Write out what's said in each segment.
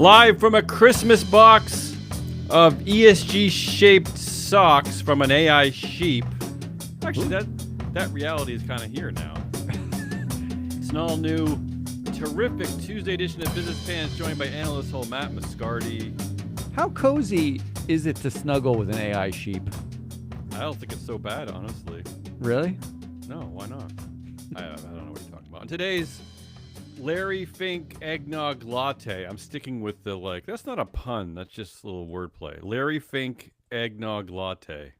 Live from a Christmas box of ESG-shaped socks from an AI sheep. Actually, that reality is kind of here now. It's an all-new, terrific Tuesday edition of Business Pants, joined by analyst whole Matt Moscardi. How cozy is it to snuggle with an AI sheep? I don't think it's so bad, honestly. Really? No, why not? I don't know what you're talking about. And today's Larry Fink eggnog latte. I'm sticking with the that's not a pun. That's just a little wordplay. Larry Fink eggnog latte.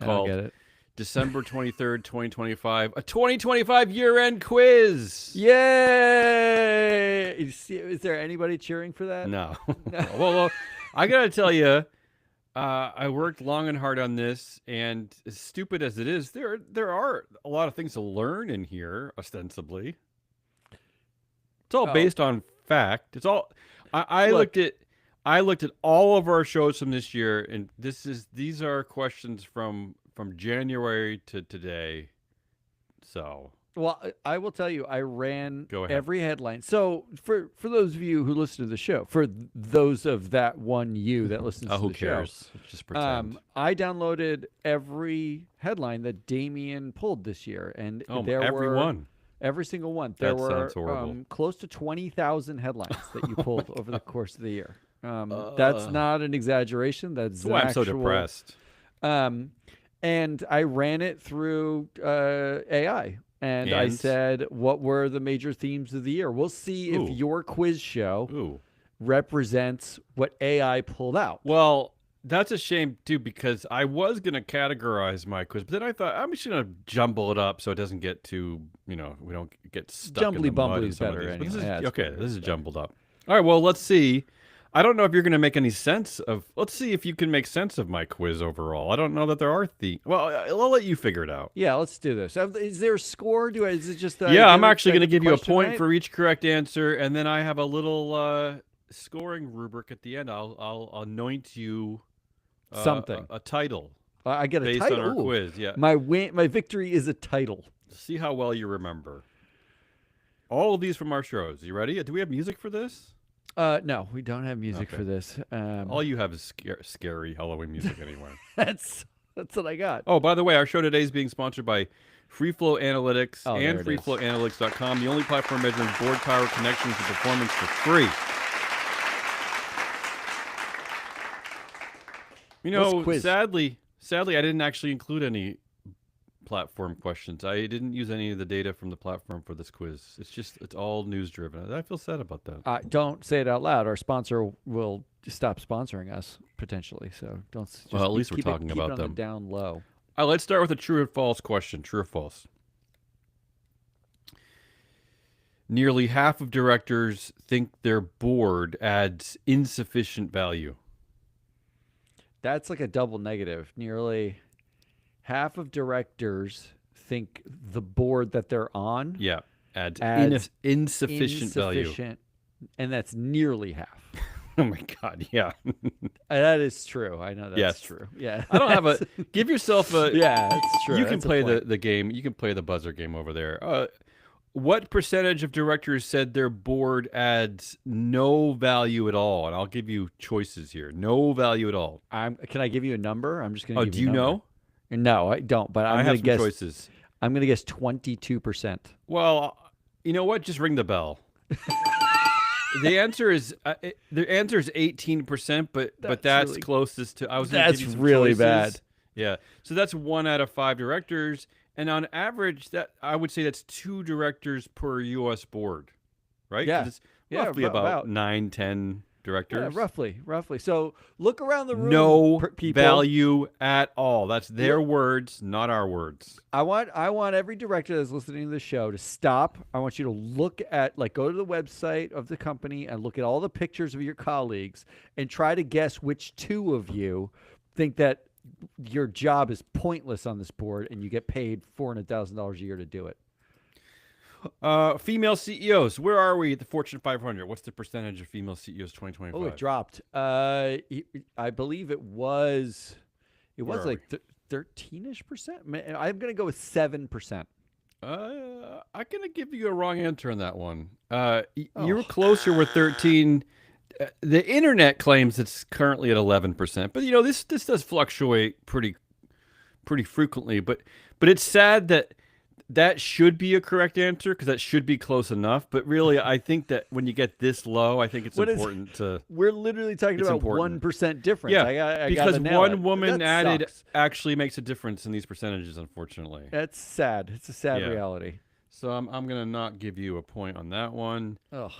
I don't get it. December 23rd, 2025. A 2025 year-end quiz. Yay! Is there anybody cheering for that? No. well, I got to tell you, I worked long and hard on this, and as stupid as it is, there are a lot of things to learn in here, ostensibly. It's all based on fact. It's all. I looked at all of our shows from this year, and these are questions from January to today. So. Well, I will tell you, I ran Go ahead. every headline. So for those of you who listen to the show, for those of that one you that listens to who the cares? Just pretend. I downloaded every headline that Damien pulled this year, and there were one. Every single one. There sounds were horrible. Close to 20,000 headlines that you pulled over the course of the year. That's not an exaggeration. That's why I'm actual, so depressed. And I ran it through AI. And I said, what were the major themes of the year? We'll see if your quiz show represents what AI pulled out. Well, that's a shame, too, because I was going to categorize my quiz, but then I thought I'm just going to jumble it up so it doesn't get too, we don't get stuck in the mud in some of better these. anyway. This is jumbled up. All right, well, let's see. I don't know if you're going to make any sense of, let's see if you can make sense of my quiz overall. I don't know that there are well, I'll let you figure it out. Yeah, let's do this. Is there a score? Is it just I'm actually going to give you a point right? for each correct answer, and then I have a little scoring rubric at the end. I'll anoint you something, a title. I get a based title on our quiz. Yeah, my victory is a title. See how well you remember. All of these from our shows. You ready? Do we have music for this? No, we don't have music for this. All you have is scary Halloween music anyway. That's what I got. Oh, by the way, our show today is being sponsored by FreeFlow Analytics and FreeFlowAnalytics.com, the only platform measuring board power, connections, and performance for free. Sadly, I didn't actually include any platform questions. I didn't use any of the data from the platform for this quiz. It's all news driven. I feel sad about that. Don't say it out loud. Our sponsor will stop sponsoring us potentially. So don't. Well, at least we're talking about them. On the down low. All right, let's start with a true or false question. True or false? Nearly half of directors think their board adds insufficient value. That's like a double negative. Nearly half of directors think the board that they're on adds insufficient value. And that's nearly half. Oh, my God, yeah. That is true. I know that's true. Yeah. I don't have give yourself a... Yeah, that's true. You can play the game. You can play the buzzer game over there. What percentage of directors said their board adds no value at all? And I'll give you choices here. No value at all. Can I give you a number? I'm just going to give you a number. Know? No, I don't. But I'm going to guess choices. I'm going to guess 22%. Well, you know what? Just ring the bell. The answer is 18%, but that's really, closest to. That's really bad. Yeah, so that's 1 out of 5 directors, and on average, that I would say that's 2 directors per U.S. board, right? Yeah, it's roughly about 9-10 directors. Yeah, roughly. So look around the room. No people. Value at all. That's their words, not our words. I want every director that's listening to the show to stop. I want you to look at, go to the website of the company and look at all the pictures of your colleagues and try to guess which 2 of you think that your job is pointless on this board and you get paid $400,000 a year to do it. Female CEOs. Where are we at the Fortune 500? What's the percentage of female CEOs 2025? Oh, it dropped. I believe it was like 13-ish%. I'm going to go with 7%. I'm going to give you a wrong answer on that one. You were closer with 13. The internet claims it's currently at 11%, but this does fluctuate pretty frequently. But it's sad that that should be a correct answer because that should be close enough. But really, I think that when you get this low, I think it's What is? important to. We're literally talking It's about important. 1% difference. Yeah, I because gotta nail it. one woman That added sucks. actually makes a difference in these percentages, unfortunately. That's sad. It's a sad Yeah. reality. So I'm gonna not give you a point on that one. Ugh.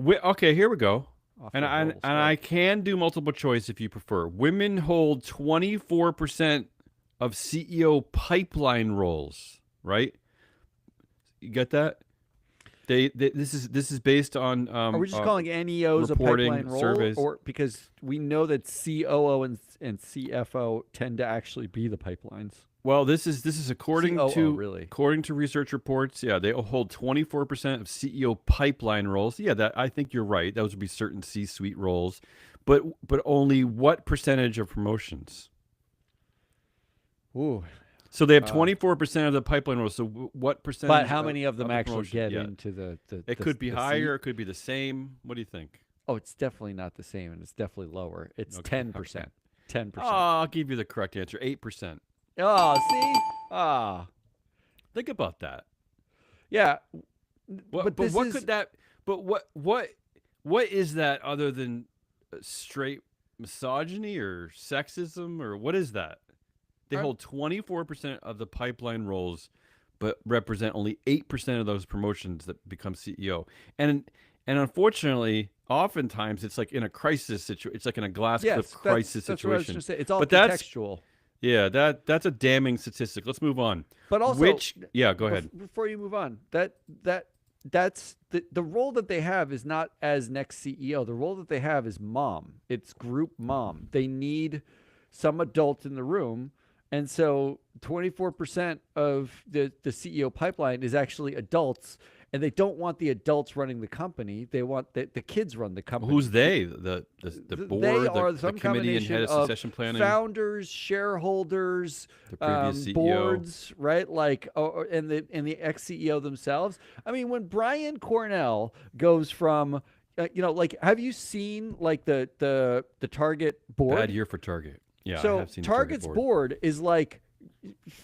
Okay, here we go. Off And the I rolls, and I can do multiple choice if you prefer. Women hold 24% of CEO pipeline roles, right? You get that? This is based on Are we just calling NEOs a reporting pipeline role, surveys. or because we know that COO and CFO tend to actually be the pipelines? Well, this is according COO, to really. according to research reports. Yeah, they hold 24% of CEO pipeline roles. Yeah, that I think you're right. Those would be certain C-suite roles, but only what percentage of promotions? Ooh. So they have 24% of the pipeline roles. So what percentage? But how many of them the actually promotion? get Yeah. into the It could be the higher. seat? It could be the same. What do you think? Oh, it's definitely not the same, and it's definitely lower. It's Okay, 10%. 10%. I'll give you the correct answer. 8%. Oh, see? Ah. Think about that. Yeah. But this what is, could that? But what is that other than straight misogyny or sexism or what is that? They hold 24% of the pipeline roles, but represent only 8% of those promotions that become CEO. And unfortunately, oftentimes it's like in a crisis situation. It's like in a glass cliff crisis that's what I was situation. going to say. It's all But that's contextual. yeah, that's a damning statistic. Let's move on. But also, Go ahead. Before you move on, that's the role that they have is not as next CEO. The role that they have is mom. It's group mom. They need some adult in the room. And so 24% of the CEO pipeline is actually adults, and they don't want the adults running the company. They want the kids run the company. Who's they? The board, They are the some committee and head of combination succession planning, founders, shareholders, the previous CEO. boards, right? Like, and the ex CEO themselves. I mean, when Brian Cornell goes from, like, have you seen like the Target board? Bad year for Target. Yeah, I So have seen the Target's board. board is like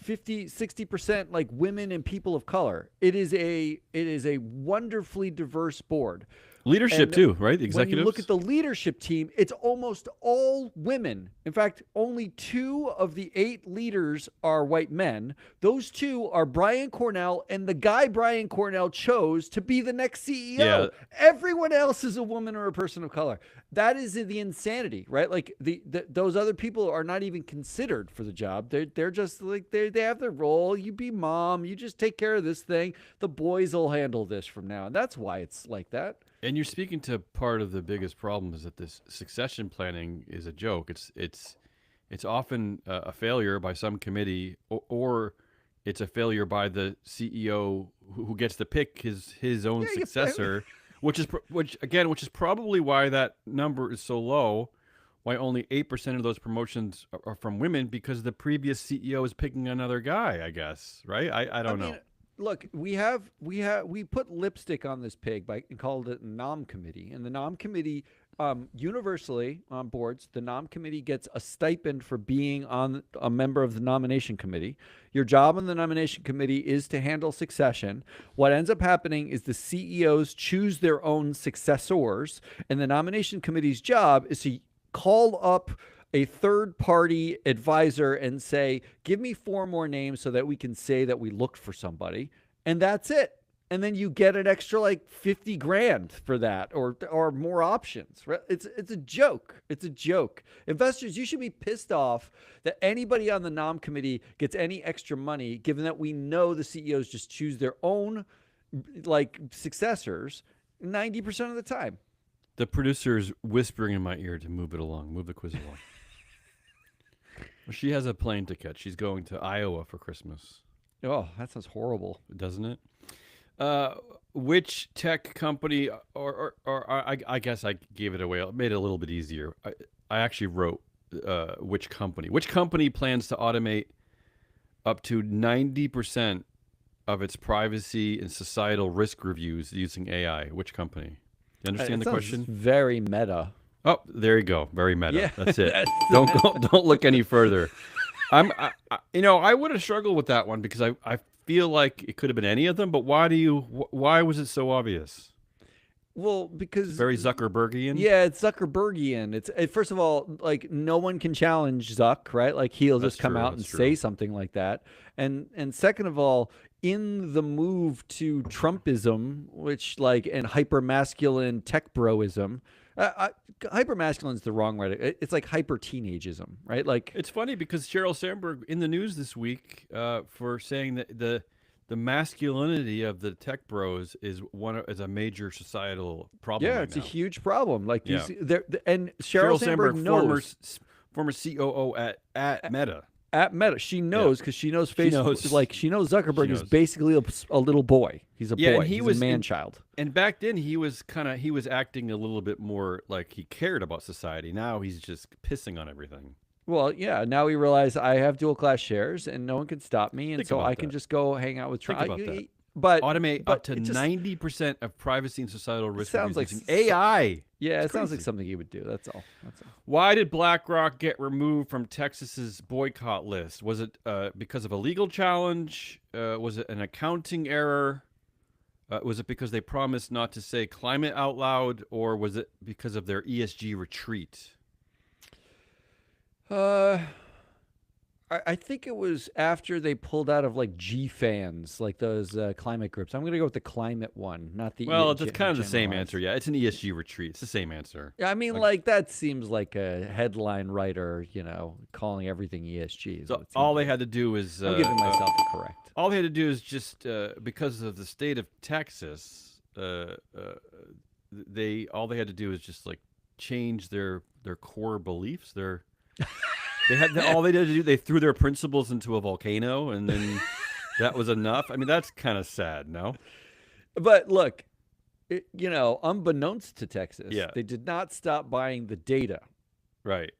50-60% like women and people of color. It is a wonderfully diverse board. Leadership And too, right? The When executives. you look at the leadership team, it's almost all women. In fact, only 2 of the 8 leaders are white men. Those 2 are Brian Cornell and the guy Brian Cornell chose to be the next CEO. Yeah. Everyone else is a woman or a person of color. That is the insanity, right? Like those other people are not even considered for the job. They're just like they have their role. You be mom. You just take care of this thing. The boys will handle this from now, and that's why it's like that. And you're speaking to part of the biggest problem is that this succession planning is a joke. It's often a failure by some committee, or it's a failure by the CEO who gets to pick his own successor, which is probably why that number is so low. Why only 8% of those promotions are from women, because the previous CEO is picking another guy. I guess, right? I don't know. Look, we put lipstick on this pig and called it Nom Committee, and the Nom Committee, universally on boards, the Nom Committee gets a stipend for being a member of the nomination committee. Your job on the nomination committee is to handle succession. What ends up happening is the CEOs choose their own successors, and the nomination committee's job is to call up a third-party advisor and say, give me 4 more names so that we can say that we looked for somebody. And that's it. And then you get an extra like 50 grand for that or more options. Right? It's a joke. It's a joke. Investors, you should be pissed off that anybody on the Nom Committee gets any extra money, given that we know the CEOs just choose their own like successors 90% of the time. The producer's whispering in my ear to move it along, move the quiz along. She has a plane to catch. She's going to Iowa for Christmas. Oh, that sounds horrible. Doesn't it? Which tech company, or I guess I gave it away. I made it a little bit easier. I actually wrote which company. Which company plans to automate up to 90% of its privacy and societal risk reviews using AI? Which company? You understand It the sounds question? very meta. Oh, there you go. Very meta. Yeah, That's it. that's Don't look any further. I would have struggled with that one because I feel like it could have been any of them, but why was it so obvious? Well, because Very Zuckerbergian. yeah, it's Zuckerbergian. First of all, like no one can challenge Zuck, right? Like he'll That's just come true, out and that's say true. something like that. And second of all, in the move to Trumpism, which like and hyper masculine tech broism, hyper masculine is the wrong word. It's like hyper teenageism, right? Like It's funny because Sheryl Sandberg in the news this week for saying that the masculinity of the tech bros is a major societal problem yeah, right it's now. a huge problem. Like Yeah. and Sheryl Sandberg knows. Former COO at Meta. At Meta, she knows because she knows She Facebook. knows. Like she knows Zuckerberg She is knows. basically a little boy. He's a Yeah, boy. and he He's was a man in- child. And back then he was acting a little bit more like he cared about society. Now he's just pissing on everything. Well, yeah. Now we realize I have dual class shares and no one can stop me, and Think so about I can that. just go hang out with Think Trump. about that. But Automate but up to it just- 90% of privacy and societal risk sounds like using AI. Yeah, it It's sounds like crazy. something he would do. That's all. That's all. Why did BlackRock get removed from Texas's boycott list? Was it because of a legal challenge? Was it an accounting error? Was it because they promised not to say climate out loud, or was it because of their ESG retreat? I think it was after they pulled out of like G fans, like those climate groups. I'm going to go with the climate one, not the. Well, gen- it's kind of the same generalized. answer. Yeah, it's an ESG retreat. It's the same answer. Yeah, I mean, Like- like that seems like a headline writer, calling everything ESG. Is So what it seems all they like. had to do is I'm giving myself a correct. all they had to do is just because of the state of Texas, all they had to do is just like change their core beliefs. All they did to do, they threw their principles into a volcano, and then that was enough. I mean, that's kind of sad, no? But look, unbeknownst to Texas, Yeah. they did not stop buying the data. Right.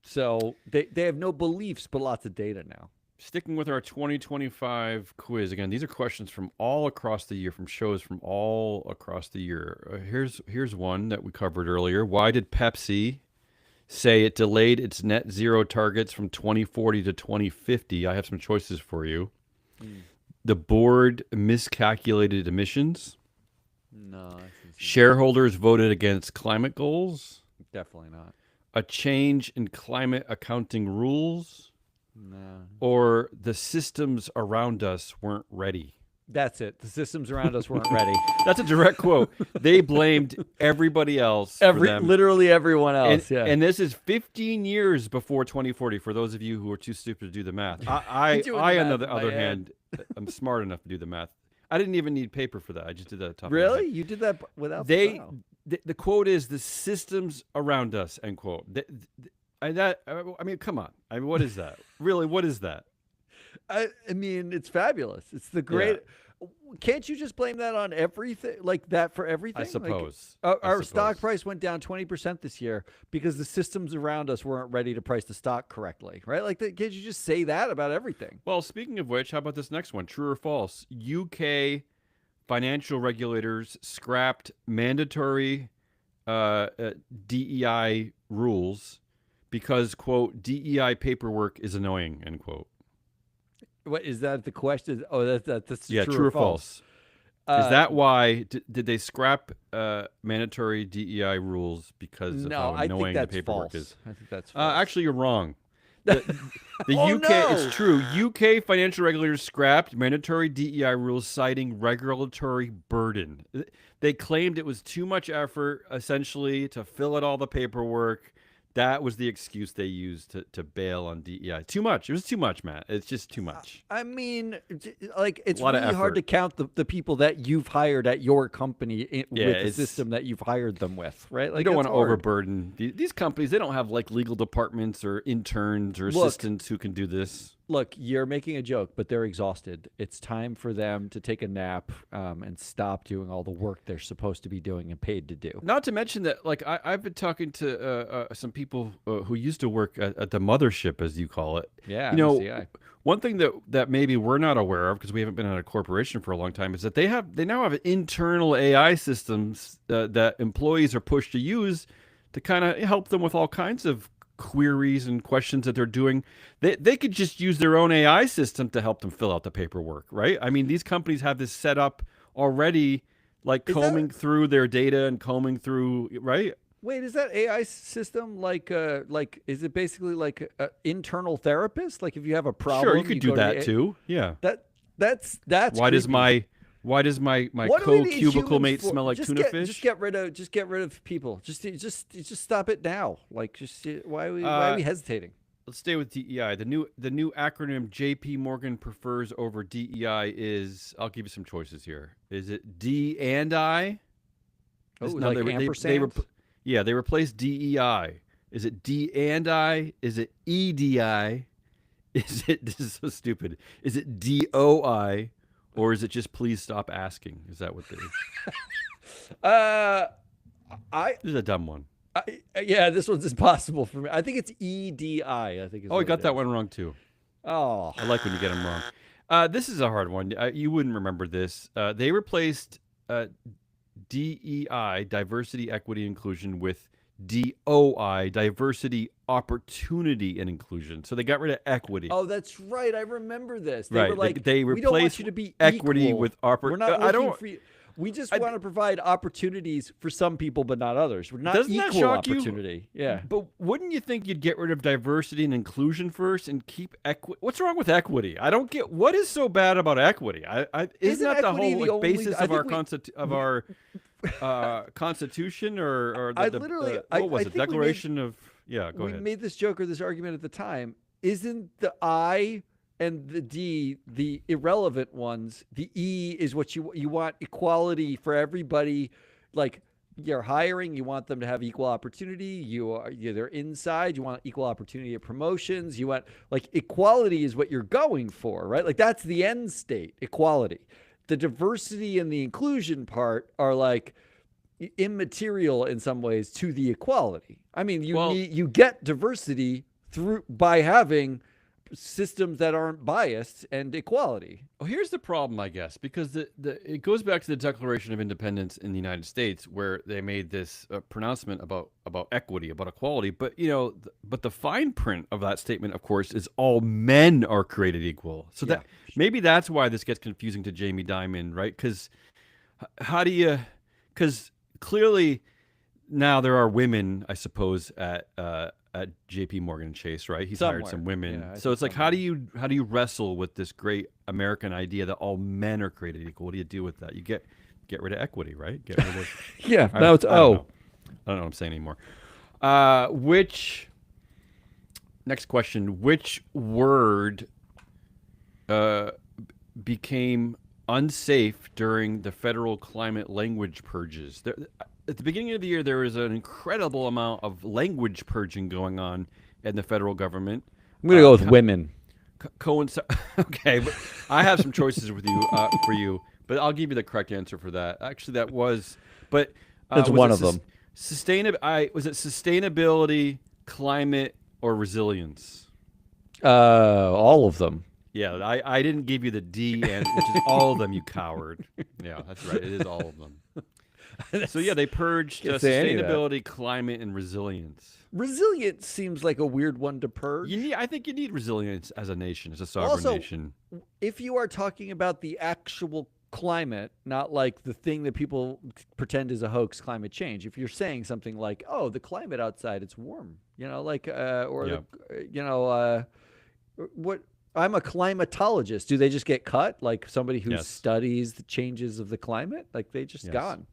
So they have no beliefs, but lots of data now. Sticking with our 2025 quiz again, these are questions from all across the year, from shows from all across the year. Here's one that we covered earlier. Why did Pepsi say it delayed its net zero targets from 2040 to 2050? I have some choices for you. The board miscalculated emissions. No, Shareholders voted against climate goals. definitely not. A change in climate accounting rules. No. Or the systems around us weren't ready. That's it. The systems around us weren't ready. That's a direct quote. They blamed everybody else. for them. Literally everyone And, else. Yeah. and this is 15 years before 2040. For those of you who are too stupid to do the math, I doing the on math the in my other head. hand, I'm smart enough to do the math. I didn't even need paper for that. I just did that at the top. of my Really? head. You did that without wow. The quote is the systems around us. End quote. I mean, come on. I mean, what is that? Really, what is that? I mean, it's fabulous. It's the great. Can't you just blame that on everything? Like that for everything? I suppose. Our stock price went down 20% this year because the systems around us weren't ready to price the stock correctly, right? Like, can't you just say that about everything? Well, speaking of which, how about this next one? True or false? UK financial regulators scrapped mandatory DEI rules because, quote, DEI paperwork is annoying, end quote. What is that? The question? Oh, that's Yeah, true or false. Is that why did they scrap mandatory DEI rules because of no? how I think annoying the that's paperwork false. is? I think that's false. Actually, you're wrong. The Oh, UK, no! it's true. UK financial regulators scrapped mandatory DEI rules, citing regulatory burden. They claimed it was too much effort, essentially, to fill out all the paperwork. That was the excuse they used to bail on DEI. Too much. It was too much, Matt. It's just too much. I mean, like it's lot of really hard effort. to count the people that you've hired at your company with the it's- system that you've hired them with, right? Like You don't want that's to hard. overburden these companies. They don't have like legal departments or interns or Look, assistants who can do this. Look, you're making a joke, but they're exhausted. It's time for them to take a nap and stop doing all the work they're supposed to be doing and paid to do. Not to mention that, like, I've been talking to some people who used to work at the mothership, as you call it. Yeah, You know, MSCI. one thing that maybe we're not aware of because we haven't been at a corporation for a long time is that they now have internal AI systems that employees are pushed to use to kind of help them with all kinds of queries and questions that they're doing. They could just use their own AI system to help them fill out the paperwork, right? I mean, these companies have this set up already, like Is that combing through their data and combing through, right? wait? Is that AI system like? Is it basically like an internal therapist? Like if you have a problem, Sure, you could do go to that the too. Yeah. that's Why does creepy. my What do we need co-cubicle humans mate for? smell like Just tuna get fish? just get rid of people. Just stop it now. Like just why are Uh, we hesitating? let's stay with DEI. The new acronym JP Morgan prefers over DEI is, I'll give you some choices here. Is it D and I? Oh, No, like ampersand. yeah, they replaced DEI. Is it D and I? Is it EDI? Is it this is so stupid. Is it DOI? Or is it just please stop asking? Is that what they uh, I, This is a dumb one. yeah, this one's impossible for me. I think it's EDI. I think is Oh, I what got it that is. one wrong too. Oh, I like when you get them wrong. This is a hard one. You wouldn't remember this. They replaced DEI, diversity, equity, inclusion, with DOI, diversity, opportunity, and inclusion. So they got rid of equity. oh, that's right. I remember this. They were Right. like, They we don't want replaced you to be equity equal. with We're not I looking don't. for you. We just I, want to provide opportunities for some people, but not others. We're not doesn't that equal shock you? opportunity. Yeah. But wouldn't you think you'd get rid of diversity and inclusion first and keep equity? What's wrong with equity? I don't get what is so bad about equity. Isn't Isn't that the equity whole the like, only? basis I of our think we. of our constitution or I the literally. what was I it? think Declaration of Go we ahead. made this joke or this argument at the time. Isn't the I and the D the irrelevant ones? The E is what you want equality for everybody. Like you're hiring, you want them to have equal opportunity. They're inside. You want equal opportunity at promotions. You want like equality is what you're going for, right? Like that's the end state, equality. The diversity and the inclusion part are like immaterial in some ways to the equality. I mean, Well, you get diversity through by having systems that aren't biased and equality. well, here's the problem, I guess, because it goes back to the Declaration of Independence in the United States, where they made this pronouncement about equity, about equality. But but the fine print of that statement, of course, is all men are created equal. So Yeah. that maybe that's why this gets confusing to Jamie Dimon, right? Because how do you? Because clearly now there are women, I suppose, at J.P. Morgan Chase, right? He's hired Somewhere. some women. Yeah, I So think it's like, how do you wrestle with this great American idea that all men are created equal? What do you do with that? You get rid of equity, right? Get rid of. Yeah. I, Now it's I don't know. oh. I don't know what I'm saying anymore. Which next question? Which word became unsafe during the federal climate language purges? At the beginning of the year, there was an incredible amount of language purging going on in the federal government. I'm gonna go with women. Coincide. Okay, but I have some choices with you for you, but I'll give you the correct answer for that. Actually, that was, but That's was one it of them. Was it sustainability, climate, or resilience? All of them. Yeah, I didn't give you the D, and which is all of them. You coward. Yeah, that's right. It is all of them. So yeah, they purged Can't say any of that. sustainability, climate, and resilience. Resilience seems like a weird one to purge. I think you need resilience as a nation, as a sovereign Also, nation. if you are talking about the actual climate, not like the thing that people pretend is a hoax, climate change. If you're saying something like, "Oh, the climate outside, it's warm," like, or Yeah. what? I'm a climatologist. Do they just get cut? Like somebody who Yes. studies the changes of the climate? Like they just Yes. gone.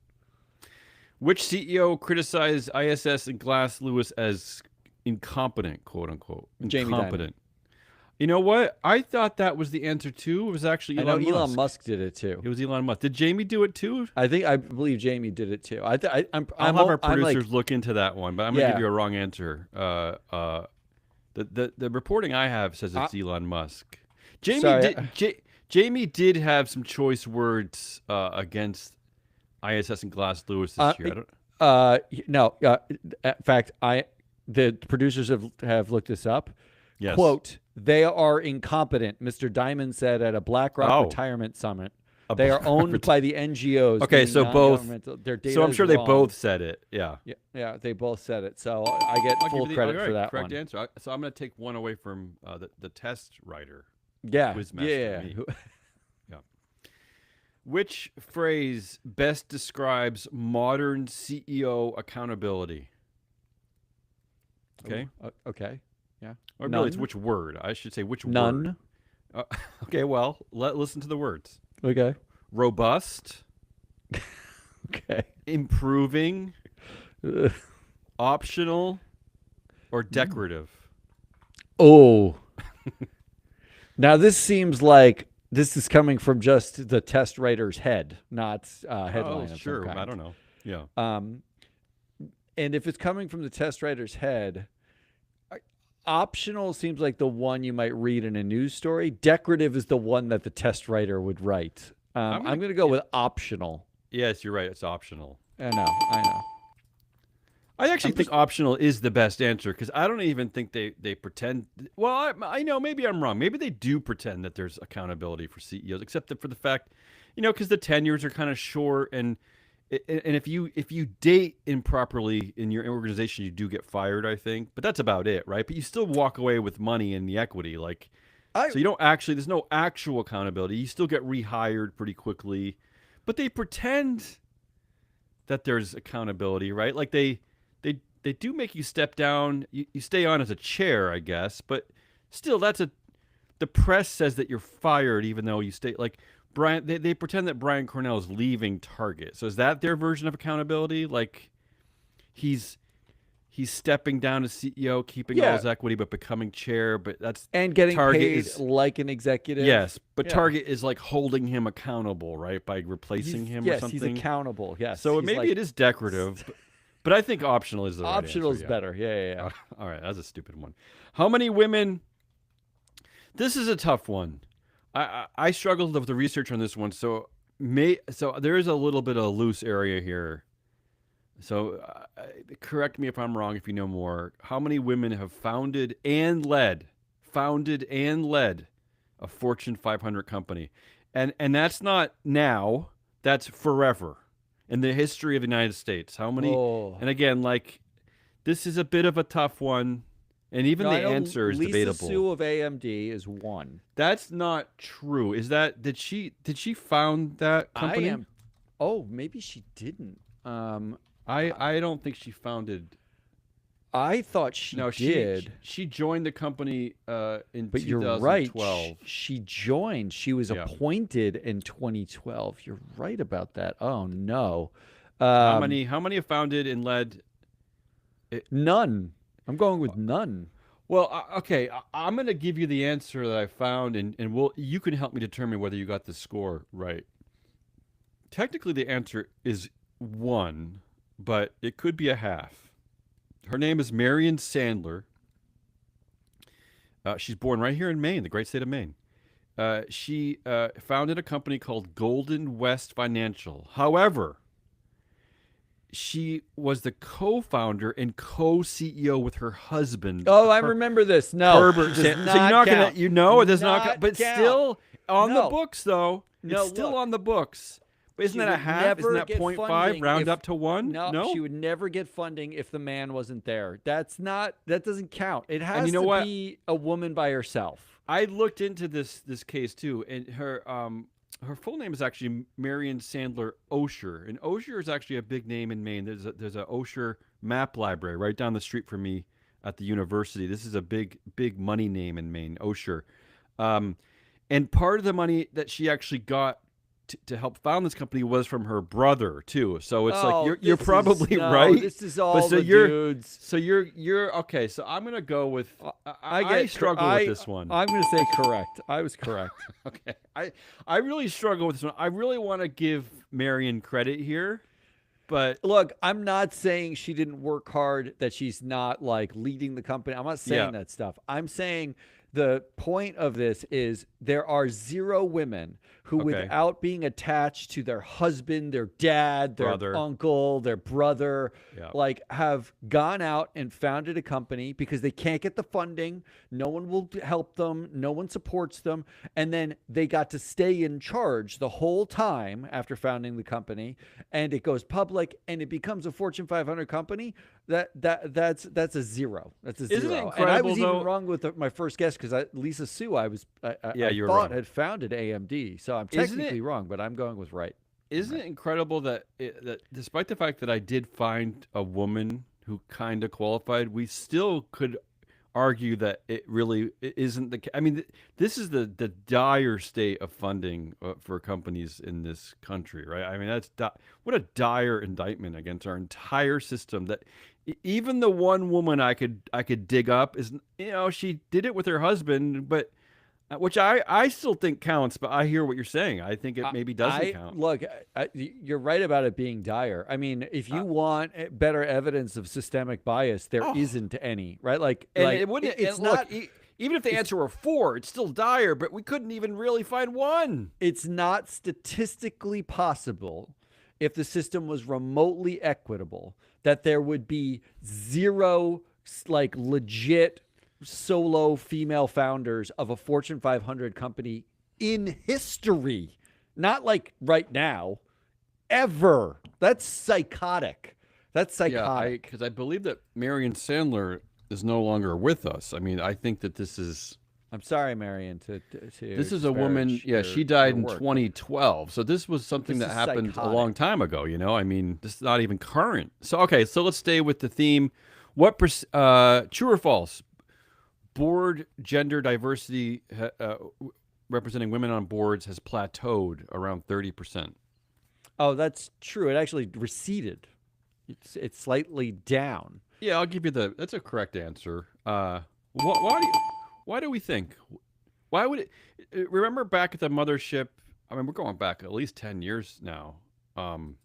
Which CEO criticized ISS and Glass Lewis as incompetent, quote unquote? Jamie Dimon. Incompetent. You know what? I thought that was the answer too. It was actually I know Elon Musk. Elon Musk did it too. It was Elon Musk. Did Jamie do it too? I believe Jamie did it too. I'm I'll have our I'm like, producers look into that one, but I'm gonna Yeah. give you a wrong answer. The reporting I have says it's Elon Musk. Sorry. Jamie did have some choice words against ISS and Glass Lewis this year. No. In fact, the producers have looked this up. Yes. Quote, they are incompetent, Mr. Diamond said at a BlackRock retirement summit. They are owned by the NGOs. Okay, so both. Their data so I'm sure they wrong. both said it. Yeah. Yeah, they both said it. So I get full credit for that correct one. answer. So I'm going to take one away from the test writer. Yeah. Quizmaster, me. Yeah. Which phrase best describes modern CEO accountability? Okay. Okay. Yeah. Or really, it's which word? I should say which None. word. Okay, well, listen to the words. Okay. Robust, Okay. improving, optional, or decorative? Oh. Now this seems like this is coming from just the test writer's head, not headline. Oh, of sure. some kind. I don't know. Yeah. And if it's coming from the test writer's head, optional seems like the one you might read in a news story. Decorative is the one that the test writer would write. I'm going to go with optional. Yes, you're right. It's optional. I know. I actually think optional is the best answer because I don't even think they pretend. Well, I know maybe I'm wrong. Maybe they do pretend that there's accountability for CEOs, except that for the fact, because the tenures are kind of short, and if you date improperly in your organization, you do get fired. I think, but that's about it, right? But you still walk away with money and the equity, so you don't actually. There's no actual accountability. You still get rehired pretty quickly, but they pretend that there's accountability, right? Like they do make you step down. You stay on as a chair, I guess, but still, the press says that you're fired even though you stay. Like Brian, they pretend that Brian Cornell is leaving Target. So is that their version of accountability? Like he's stepping down as CEO, keeping all his equity, but becoming chair. But that's and getting Target paid is, like an executive. Yes, but Target is like holding him accountable, right, by replacing him or something. Yes, he's accountable. Yes. So maybe it is decorative. But I think optional is the right optional answer, is better. Yeah. All right, that's a stupid one. How many women? This is a tough one. I struggled with the research on this one, so there is a little bit of a loose area here. So correct me if I'm wrong if you know more. How many women have founded and led a Fortune 500 company? And that's not now, that's forever. In the history of the United States, how many? Oh. And again, this is a bit of a tough one, and even the answer is Lisa debatable. Su of AMD is one. That's not true. Is that did she found that company? Oh, maybe she didn't. I don't think she founded. I thought she did. She joined the company in 2012. But you're right. She joined. She was appointed in 2012. You're right about that. Oh no. How many have founded and led? None. I'm going with none. Well, okay. I'm going to give you the answer that I found, and you can help me determine whether you got the score right. Technically, the answer is one, but it could be a half. Her name is Marion Sandler. She's born right here in Maine, the great state of Maine. She founded a company called Golden West Financial. However, she was the co-founder and co-CEO with her husband. Oh, I remember this. No, Herbert. So you're not gonna, it does not count. But count. still on the books, though. No, it's still on the books. But isn't that a half? Isn't that 0.5? Round up to 1? No, she would never get funding if the man wasn't there. That doesn't count. It has to be a woman by herself. I looked into this case too, and her full name is actually Marion Sandler Osher, and Osher is actually a big name in Maine. There's a Osher map library right down the street from me at the university. This is a big money name in Maine, Osher, and part of the money that she actually got to help found this company was from her brother too. So it's you're probably right. This is all dudes. So you're okay. So I'm gonna go with. I struggle with this one. I'm gonna say correct. I was correct. Okay. I really struggle with this one. I really want to give Marion credit here, But Look, I'm not saying she didn't work hard, that she's not like leading the company. I'm not saying yeah, that stuff. I'm saying the point of this is there are zero women who, okay, without being attached to their husband, their dad, their brother, uncle, their brother, yeah, like have gone out and founded a company because they can't get the funding. No one will help them. No one supports them. And then they got to stay in charge the whole time after founding the company, and it goes public and it becomes a Fortune 500 company. That's a zero. That's a isn't it zero. And I incredible was even though? wrong with my first guess because Lisa Sue, Yeah, I you were thought wrong. had founded AMD. So I'm Isn't technically it? wrong, but I'm going with right. I'm Isn't right. it incredible that that despite the fact that I did find a woman who kind of qualified, we still could argue that it really isn't I mean, this is the dire state of funding for companies in this country, right? I mean, what a dire indictment against our entire system. That even the one woman I could dig up is, she did it with her husband, but which I still think counts. But I hear what you're saying. I think it maybe doesn't I count. look, you're right about it being dire. I mean, if Uh, you want better evidence of systemic bias, there oh, isn't any, right? Like, and it wouldn't. it's And look, not, even if the it's answer were four, it's still dire. But we couldn't even really find one. it's not statistically possible, if the system was remotely equitable, that there would be zero like legit solo female founders of a Fortune 500 company in history. Not like right now, ever. That's psychotic. That's Yeah, I psychotic. because I believe that Marion Sandler is no longer with us. I mean, I think that I'm sorry, Marion, to this is a woman. disparage Yeah, she your died in work, but 2012. So this was something this that is happened a psychotic. long time ago. I mean, this is not even current. So okay, so let's stay with the theme. What true or false? Board gender diversity representing women on boards has plateaued around 30%. Oh, that's true. It actually receded. It's slightly down. Yeah, I'll give you that's a correct answer. Why do we think? Why would it? Remember back at the mothership? I mean, we're going back at least 10 years now. Um,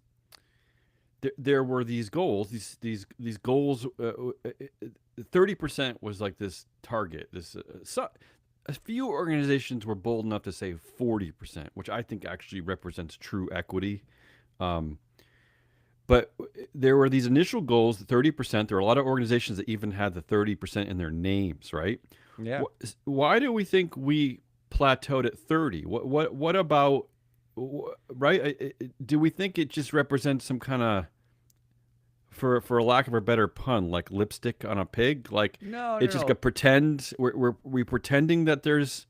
there were these goals. These goals. 30% was like this target. A few organizations were bold enough to say 40%, which I think actually represents true equity. Um, but there were these initial goals, the 30%. There were a lot of organizations that even had the 30% in their names, right? Yeah. Why do we think we plateaued at 30? What about right? Do we think it just represents some kind of, for a lack of a better pun, like lipstick on a pig? Like No, it's no, just a no. pretend. We pretending that there's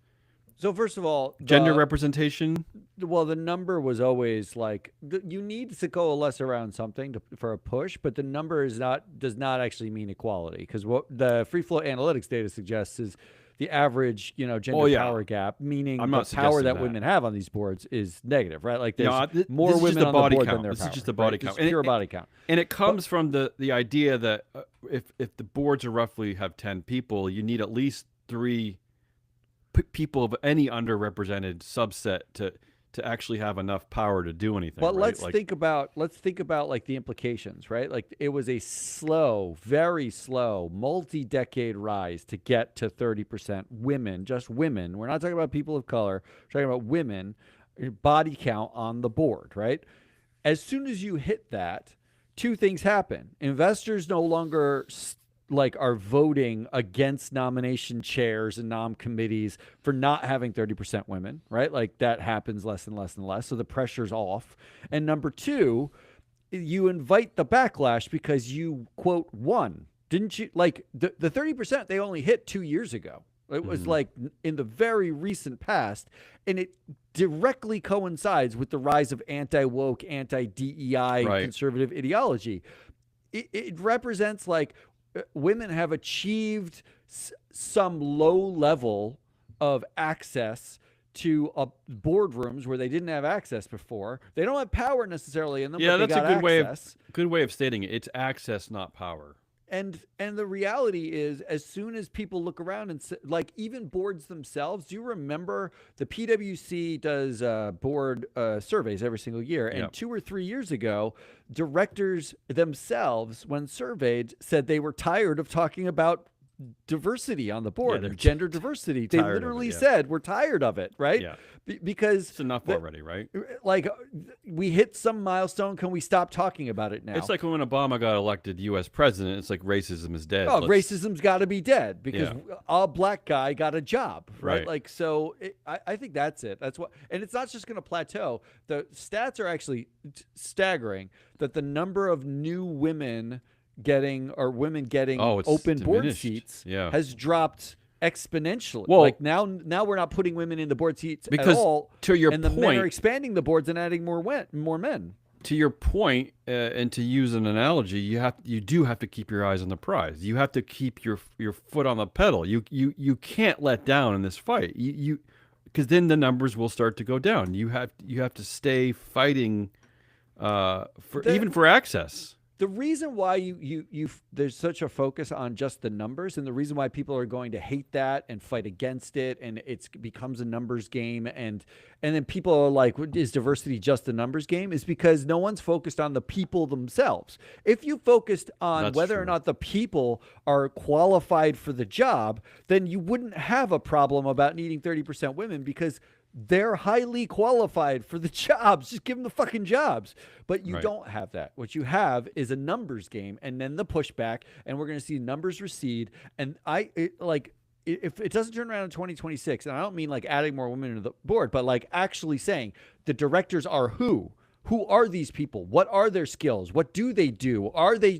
So first of all, gender representation. the number was always like you need to coalesce around something for a push, but the number does not actually mean equality, because what the free flow analytics data suggests is the average Oh gender yeah, power gap, meaning I'm the not power suggesting that that. women have on these boards, is negative, right? Like there's This more is just women the on the body board than count. their This is power, just the right? body This count, is pure body count. and it But comes from the idea that if the boards are roughly have 10 people, you need at least three people of any underrepresented subset to actually have enough power to do anything, But right? Like, let's think about like the implications, right? Like it was a slow, very slow, multi-decade rise to get to 30% women, just women. We're not talking about people of color. We're talking about women, body count on the board, right? As soon as you hit that, two things happen. Investors no longer like are voting against nomination chairs and nom committees for not having 30% women, right? Like that happens less and less and less. So the pressure's off. And number two, you invite the backlash because you quote won. Didn't you? Like the 30% they only hit 2 years ago. It was mhm, like in the very recent past, and it directly coincides with the rise of anti-woke, anti-DEI right. conservative ideology. It represents like women have achieved some low level of access to boardrooms where they didn't have access before. They don't have power necessarily in them, Yeah, but they that's a got good way access. of stating it. It's access, not power. and the reality is, as soon as people look around and like even boards themselves, do you remember the PwC does board surveys every single year, and Yep. 2 or 3 years ago, directors themselves, when surveyed, said they were tired of talking about diversity on the board, they're or gender diversity. They tired of it, literally yeah. said we're tired of it, right? Yeah. Because It's enough already, right? like we hit some milestone. Can we stop talking about it now? It's like when Obama got elected U.S. president. It's like racism is dead. Oh, Let's- racism's got to be dead because a black guy got a job, right? Right. Like, so I think that's it. That's what, and it's not just going to plateau. The stats are actually staggering that the number of new women getting Oh, it's open board diminished. seats Yeah. has dropped exponentially. Well- like now we're not putting women in the board seats Because at all. to your and the men point- are expanding the boards and adding more men. To your point, and to use an analogy, you do have to keep your eyes on the prize. You have to keep your foot on the pedal. You can't let down in this fight. You because then the numbers will start to go down. You have to stay fighting even for access. The reason why there's such a focus on just the numbers, and the reason why people are going to hate that and fight against it, and it becomes a numbers game, and then people are like, is diversity just a numbers game? Is because no one's focused on the people themselves. If you focused on That's whether or true. not the people are qualified for the job, then you wouldn't have a problem about needing 30% women, because they're highly qualified for the jobs. Just give them the fucking jobs. But you Right. don't have that. What you have is a numbers game, and then the pushback, and we're going to see numbers recede. And if it doesn't turn around in 2026, and I don't mean like adding more women to the board, but like actually saying the directors are who? Who are these people? What are their skills? What do they do?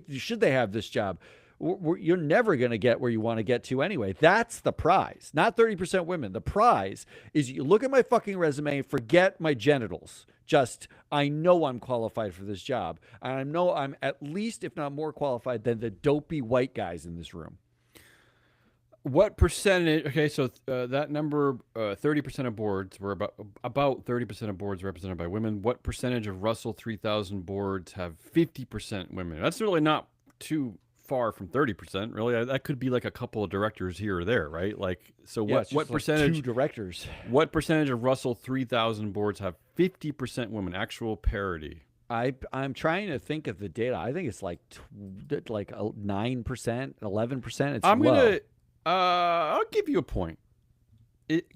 Should they have this job? You're never going to get where you want to get to anyway. That's the prize, not 30% women. The prize is you look at my fucking resume, forget my genitals. Just, I know I'm qualified for this job. And I know I'm at least, if not more qualified than the dopey white guys in this room. What percentage? Okay, so that number, 30% of boards were about 30% of boards represented by women. What percentage of Russell 3000 boards have 50% women? That's really not too far from 30%. Really, that could be like a couple of directors here or there, right? Like, so Yeah, it's what just like percentage? two directors. What percentage of Russell 3000 boards have 50% women? Actual parity. I'm trying to think of the data. I think it's like 9%, 11%. It's I'm low. gonna. I'll give you a point.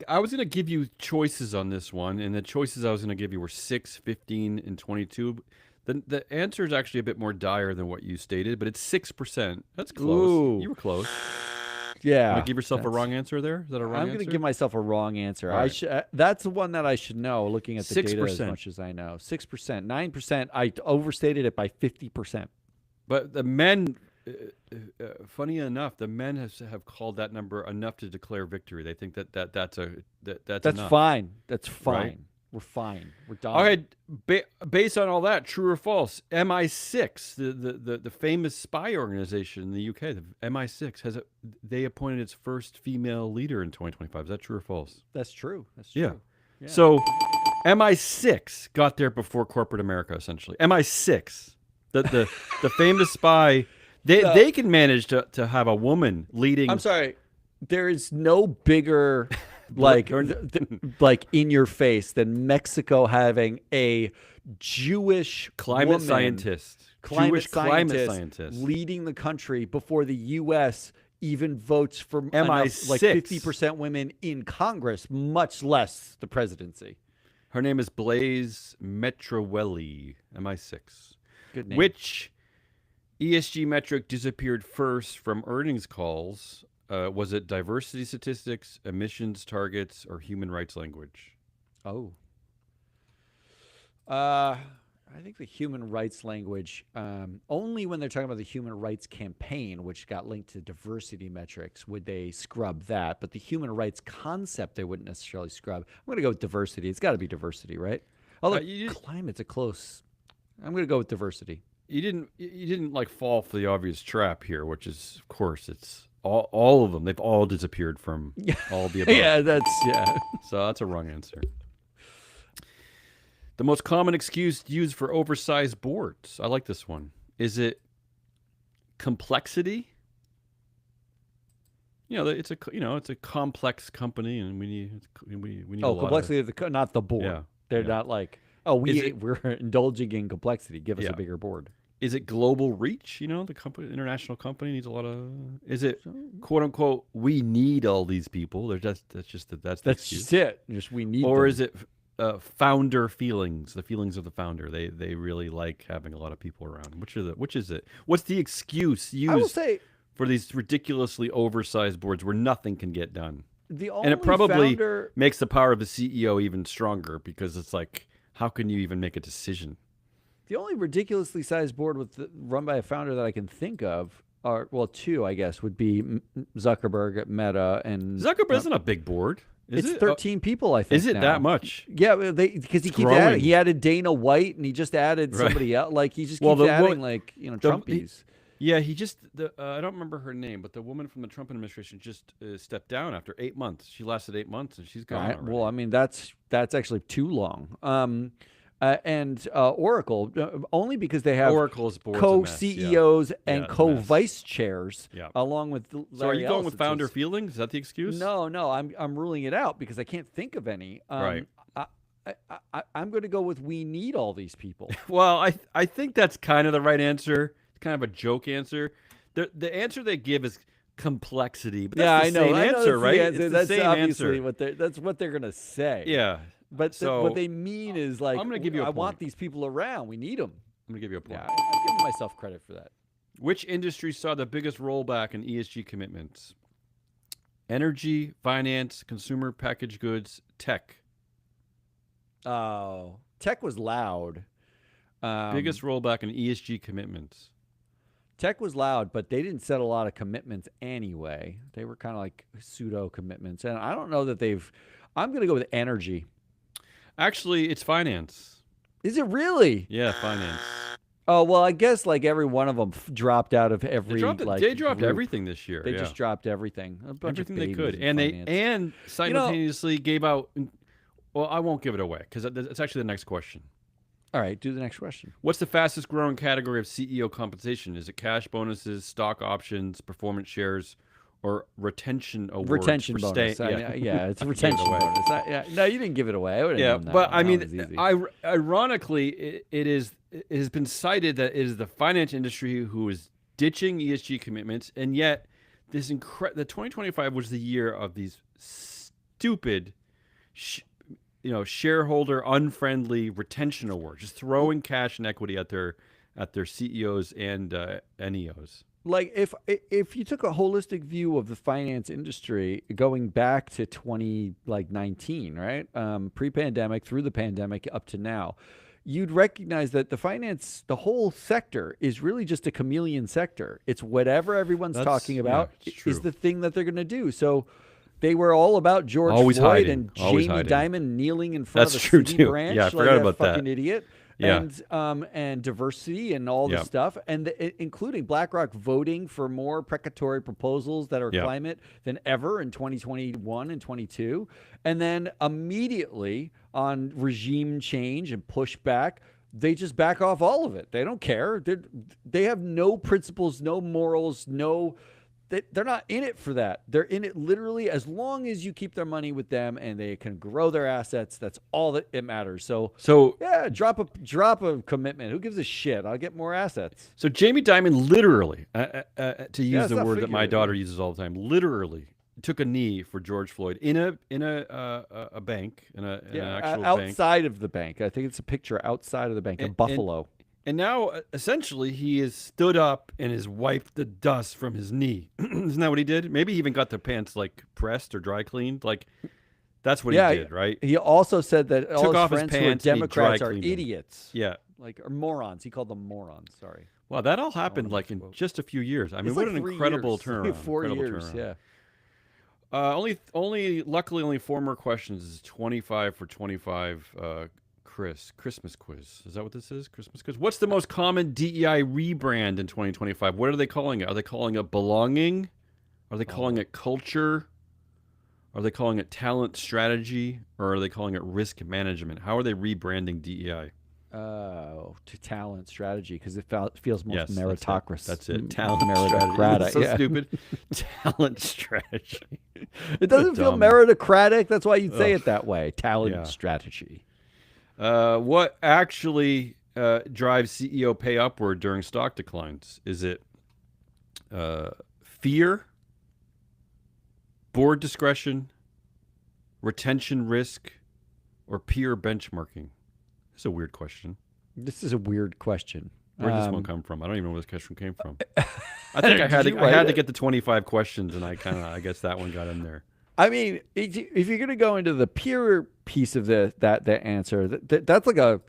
I was gonna give you choices on this one, and the choices I was gonna give you were 6, 15, and 22. The answer is actually a bit more dire than what you stated, but it's 6%. That's close. Ooh. You were close. Yeah. Wanna give yourself a that's- wrong answer there? Is that a wrong I'm answer? going to give myself a wrong answer. All I right. should. That's the one that I should know. Looking at the data as 6%. much as I know, 6%, 9%. I overstated it by 50%. But the men, funny enough, the men have called that number enough to declare victory. They think that's That's enough. fine. That's fine. Right? We're fine. We're done. Okay, based on all that, true or false? MI6, the famous spy organization in the UK, the MI6 they appointed its first female leader in 2025. Is that true or false? That's true. That's Yeah. true. Yeah. So MI6 got there before corporate America, essentially. MI6, the famous spy, they can manage to have a woman leading. I'm sorry. There is no bigger, like in your face than Mexico having a Jewish climate woman, scientist, Jewish climate scientist. leading the country before the U.S. even votes for MI6. like 50% women in Congress, much less the presidency. Her name is Blaise Metrowelli, MI6. Good name. Which ESG metric disappeared first from earnings calls? Was it diversity statistics, emissions targets, or human rights language? Oh. I think the human rights language, only when they're talking about the human rights campaign, which got linked to diversity metrics, would they scrub that. But the human rights concept, they wouldn't necessarily scrub. I'm going to go with diversity. It's got to be diversity, right? Although climate's a close. I'm going to go with diversity. You didn't like fall for the obvious trap here, which is, of course, it's all of them. They've all disappeared from all the above. Yeah. So that's a wrong answer. The most common excuse used for oversized boards. I like this one. Is it complexity. It's a complex company, and we need a Oh, lot complexity of not the board. Yeah, They're yeah. not like, oh, Is it we're indulging in complexity. Give us yeah? a bigger board. Is it global reach? The company, international company, needs a lot of. Is it So quote unquote? We need all these people. That's the that's just excuse. it. Just we need Or them. is it founder feelings? The feelings of the founder. They really like having a lot of people around. Which is it? What's the excuse I will used say for these ridiculously oversized boards where nothing can get done? the And it only probably founder. makes the power of the CEO even stronger because it's like, how can you even make a decision? The only ridiculously sized board run by a founder that I can think of are, well, two, I guess, would be Zuckerberg at Meta, and Zuckerberg isn't a big board, is it's it? 13 people, I think. Is it now. that much? Yeah, because he It's keeps growing. adding. He added Dana White, and he just added Right. somebody else. Like he just Well, keeps the adding, the- Trumpies. Yeah, he just. I don't remember her name, but the woman from the Trump administration just stepped down after 8 months. She lasted 8 months, and she's All gone. right. already. Well, I mean that's actually too long. And Oracle, only because they have Oracle's board's a mess, yeah. co-CEOs and Yeah, it's a co-vice chairs, Yeah. along with So are Larry you going Ellison. with So founder it's- feelings? Is that the excuse? No, I'm ruling it out because I can't think of any. Right. I'm going to go with we need all these people. Well, I think that's kind of the right answer. It's kind of a joke answer. The answer they give is complexity, but that's I the know. same I know answer, that's right? the answer. It's the That's same obviously answer. that's what they're going to say. Yeah. But So what they mean is like, I'm gonna give you a I want point. these people around. We need them. I'm gonna give you a point. Yeah, I'm giving myself credit for that. Which industry saw the biggest rollback in ESG commitments? Energy, finance, consumer packaged goods, tech. Oh, tech was loud. Biggest rollback in ESG commitments. Tech was loud, but they didn't set a lot of commitments anyway. They were kind of like pseudo commitments, and I don't know that they've. I'm going to go with energy. Actually, it's finance. Is it really? Yeah, finance. Oh well, I guess like every one of them dropped out of every. They dropped group. everything this year. They yeah. just dropped everything. A bunch everything of they could, babies in and finance. and simultaneously gave out. Well, I won't give it away because it's actually the next question. All right, do the next question. What's the fastest growing category of CEO compensation? Is it cash bonuses, stock options, performance shares, or retention awards? Retention for bonus. staying- Yeah, it's a I gave it retention away. bonus. No, you didn't give it away. I would've Yeah, known that but one. I That mean, was easy. ironically, it has been cited that it is the finance industry who is ditching ESG commitments, and yet the 2025 was the year of these stupid, shareholder unfriendly retention awards, just throwing cash and equity at their CEOs and NEOs. Like if you took a holistic view of the finance industry going back to 2019, right? Pre-pandemic, through the pandemic, up to now, you'd recognize that the whole sector is really just a chameleon sector. It's whatever everyone's talking about it's is true. the thing that they're going to do. So they were all about George Always Floyd hiding, and always Jamie hiding. Dimon kneeling in front That's of a true, city too. branch Yeah, I like forgot a about that. fucking idiot. Yeah. And diversity and all this Yeah. stuff, and including BlackRock voting for more precatory proposals that are Yeah. climate than ever in 2021 and 22, and then immediately on regime change and pushback, they just back off all of it. They don't care. They have no principles, no morals, no. They're not in it for that. They're in it literally as long as you keep their money with them and they can grow their assets. That's all that it matters. So yeah, drop a commitment. Who gives a shit? I'll get more assets. So Jamie Dimon literally, to use it's the not word that my figurative. daughter uses all the time, literally took a knee for George Floyd in a bank, in an actual bank. Outside of the bank. I think it's a picture outside of the bank in Buffalo. And now, essentially, he has stood up and has wiped the dust from his knee. Isn't that what he did? Maybe he even got the pants pressed or dry cleaned. That's what he did, right? He also said that all Took his off his friends who are pants and he Democrats dry are cleaned them. idiots. Yeah. Or morons. He called them morons. Sorry. Wow, that all happened One of his in quotes. just a few years. I mean, It's what like an 3 incredible years. turnaround. 4 Incredible years. turnaround. Yeah. Luckily, only 4 more questions. Is 25 for 25. Christmas quiz. Is that what this is? Christmas quiz. What's the most common DEI rebrand in 2025? What are they calling it? Are they calling it belonging? Are they calling it culture? Are they calling it talent strategy? Or are they calling it risk management? How are they rebranding DEI? To talent strategy because it feels most Yes, meritocracy. that's it. Talent meritocratic. strategy. So Yeah. stupid. Talent strategy. It doesn't feel Dumb. meritocratic. That's why you'd say Ugh. it that way. Talent Yeah. strategy. What actually drives CEO pay upward during stock declines? Is it fear, board discretion, retention risk, or peer benchmarking? It's a weird question. This is a weird question. Where did this one come from? I don't even know where this question came from. I think I Did had you to, I write had to it? get the 25 questions, and I guess that one got in there. I mean, if you're going to go into the peer piece of that answer, that's like a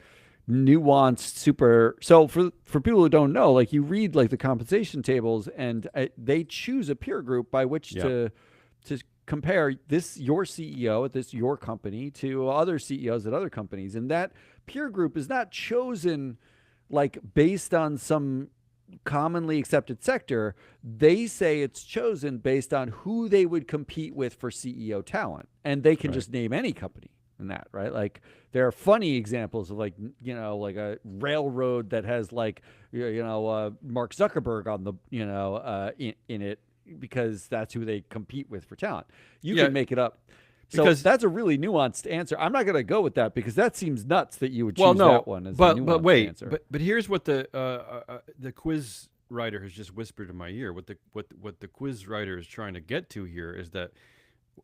nuanced super. So for people who don't know, like you read like the compensation tables, and they choose a peer group by which Yep. to compare this your CEO at this your company to other CEOs at other companies, and that peer group is not chosen like based on some commonly accepted sector. They say it's chosen based on who they would compete with for CEO talent, and they can Right. just name any company in that, right? Like there are funny examples of like like a railroad that has like Mark Zuckerberg on the in it because that's who they compete with for talent. You Yeah, can make it up. So because that's a really nuanced answer. I'm not going to go with that because that seems nuts that you would choose well, no, that one as a but nuanced wait, answer. but here's what the quiz writer has just whispered in my ear. What the quiz writer is trying to get to here is that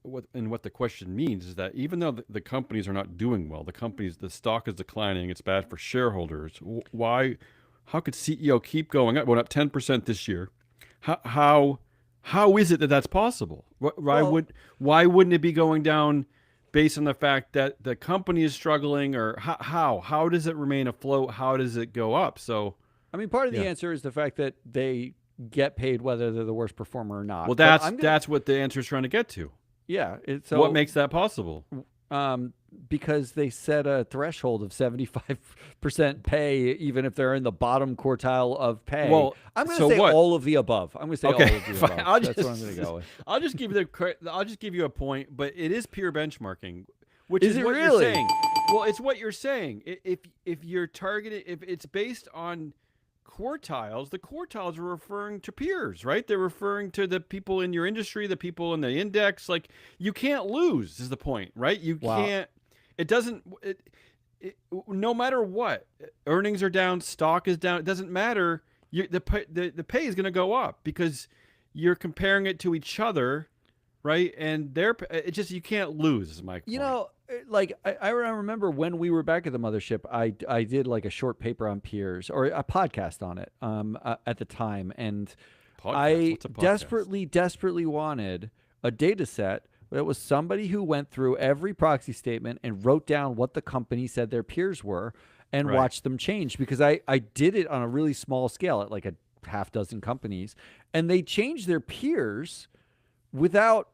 what the question means is that even though the companies are not doing well, the stock is declining, it's bad for shareholders. Why? How could CEO keep going up? Went up 10% this year. How is it that that's possible? Well, Why wouldn't it be going down based on the fact that the company is struggling, or how does it remain afloat? How does it go up? So I mean, part of the yeah, answer is the fact that they get paid whether they're the worst performer or not. well, But that's I'm gonna, that's what the answer is trying to get to. yeah. What makes that possible? Because they set a threshold of 75% pay, even if they're in the bottom quartile of pay. Well, I'm going to so say what? all of the above. I'm going to say all Okay, of the fine. above. That's what I'm going to go with. I'll just give you I'll just give you a point, but it is peer benchmarking, which Is is it what really? you're saying. Well, it's what you're saying. If you're targeted, if it's based on quartiles, the quartiles are referring to peers, right? They're referring to the people in your industry, the people in the index. Like you can't lose is the point, right? You Wow. can't. It doesn't. No matter what, earnings are down, stock is down. It doesn't matter. The pay is going to go up because you're comparing it to each other, right? And it's just you can't lose. Is my point. Like I remember when we were back at the mothership, I did like a short paper on peers or a podcast on it at the time, and Podcast? I What's a podcast? desperately wanted a data set that was somebody who went through every proxy statement and wrote down what the company said their peers were and Right. watched them change, because I did it on a really small scale at like a half dozen companies, and they changed their peers without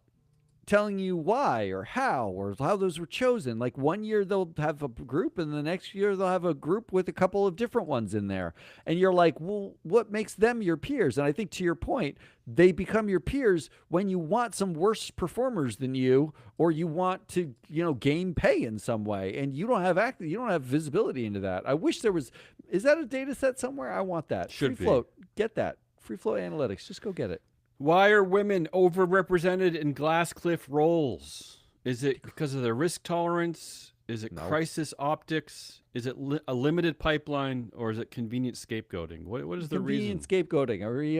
telling you why or how those were chosen. Like one year they'll have a group, and the next year they'll have a group with a couple of different ones in there. And you're like, well, what makes them your peers? And I think to your point, they become your peers when you want some worse performers than you, or you want to, gain pay in some way, and you don't have visibility into that. I wish there was. Is that a data set somewhere? I want that. Should Free be. float. Get that. Free float analytics. Just go get it. Why are women overrepresented in Glasscliff roles? Is it because of their risk tolerance? Is it No. crisis optics? Is it a limited pipeline, or is it convenient scapegoating? What is the reason? Convenient scapegoating. Are we,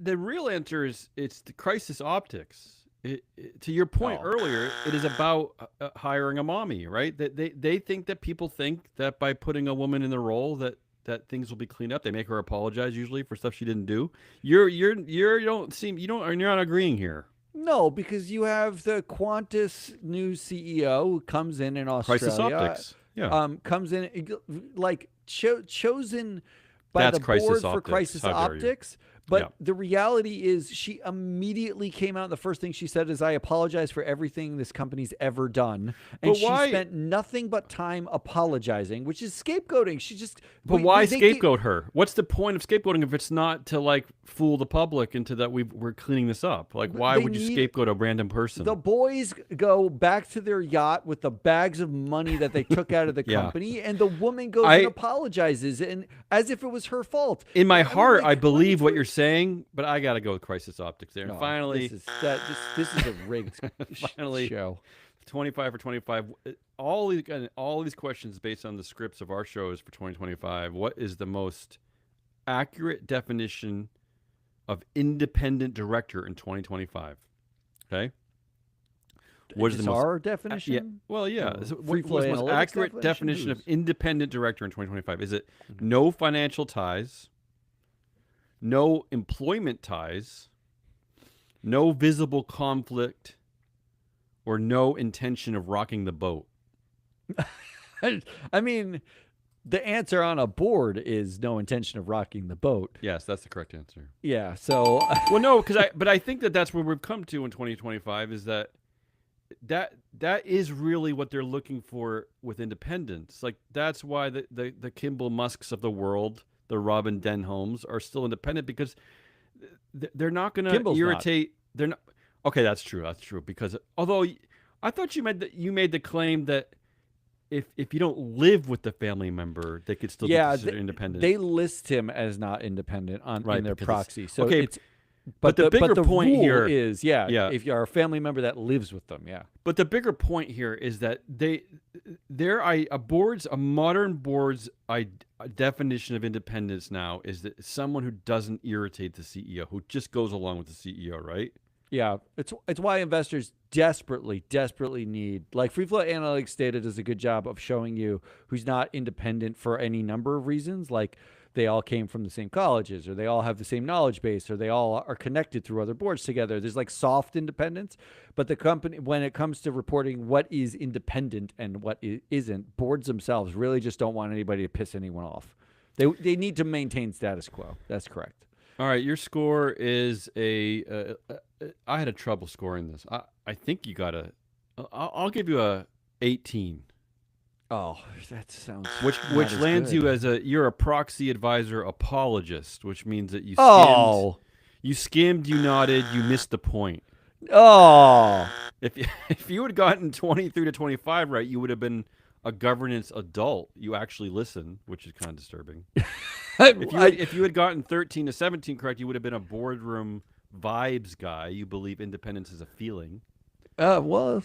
The real answer is it's the crisis optics. To your point Oh. earlier, it is about hiring a mommy, right? That they think that people think that by putting a woman in the role that things will be cleaned up. They make her apologize usually for stuff she didn't do. You're not agreeing here. No, because you have the Qantas new CEO who comes in Australia. Crisis optics. Yeah. Comes in like chosen by That's the crisis board for optics. crisis How dare you. optics, But Yeah. the reality is, she immediately came out. And the first thing she said is, "I apologize for everything this company's ever done." And But she why? spent nothing but time apologizing, which is scapegoating. She just, But why they gave- scapegoat her? What's the point of scapegoating if it's not to like fool the public into that we're cleaning this up? Like, why They would you need- scapegoat a random person? The boys go back to their yacht with the bags of money that they took out of the Yeah. company, and the woman goes I- and apologizes, and as if it was her fault. In my heart, I like, believe what 23 you're saying, but I got to go with Crisis Optics there. And No, finally, this is a rigged Finally, show. 25 for 25. All these questions based on the scripts of our shows for 2025. What is the most accurate definition of independent director in 2025? Okay. What is Is the most our definition? Yeah. Well, yeah. Oh, So Free what's Flow the most Analytics accurate definition of Whose? independent director in 2025? Is it no financial ties, no employment ties, no visible conflict, or no intention of rocking the boat? I mean, the answer on a board is no intention of rocking the boat. Yes, that's the correct answer. Yeah. So Well, no, but I think that's where we've come to in 2025 is that is really what they're looking for with independence. Like that's why the Kimball Musks of the world, the Robin Denholms, are still independent because they're not going to Kimball's irritate. They're not. Okay, that's true. That's true. Because although I thought you made the claim that if you don't live with the family member, they could still be considered independent. they list him as not independent Right, in their because proxy. So okay, it's but the bigger the point rule here- is Yeah. if you're a family member that lives with them, yeah. But the bigger point here is that a modern board's definition of independence now is that someone who doesn't irritate the CEO, who just goes along with the CEO, right? Yeah, it's why investors desperately need, like Free Flow Analytics data does a good job of showing you who's not independent for any number of reasons, like they all came from the same colleges, or they all have the same knowledge base, or they all are connected through other boards together. There's like soft independence, but the company, when it comes to reporting what is independent and what isn't, boards themselves really just don't want anybody to piss anyone off. They need to maintain status quo. That's correct. All right, your score is I had a trouble scoring this. I think you got I'll give you a 18. Oh, that sounds Which not as lands you good. as you're a proxy advisor apologist, which means that you skimmed, you nodded, you missed the point. Oh. If you had gotten 23 to 25 right, you would have been a governance adult. You actually listen, which is kind of disturbing. If you had gotten 13 to 17 correct, you would have been a boardroom vibes guy. You believe independence is a feeling. Well,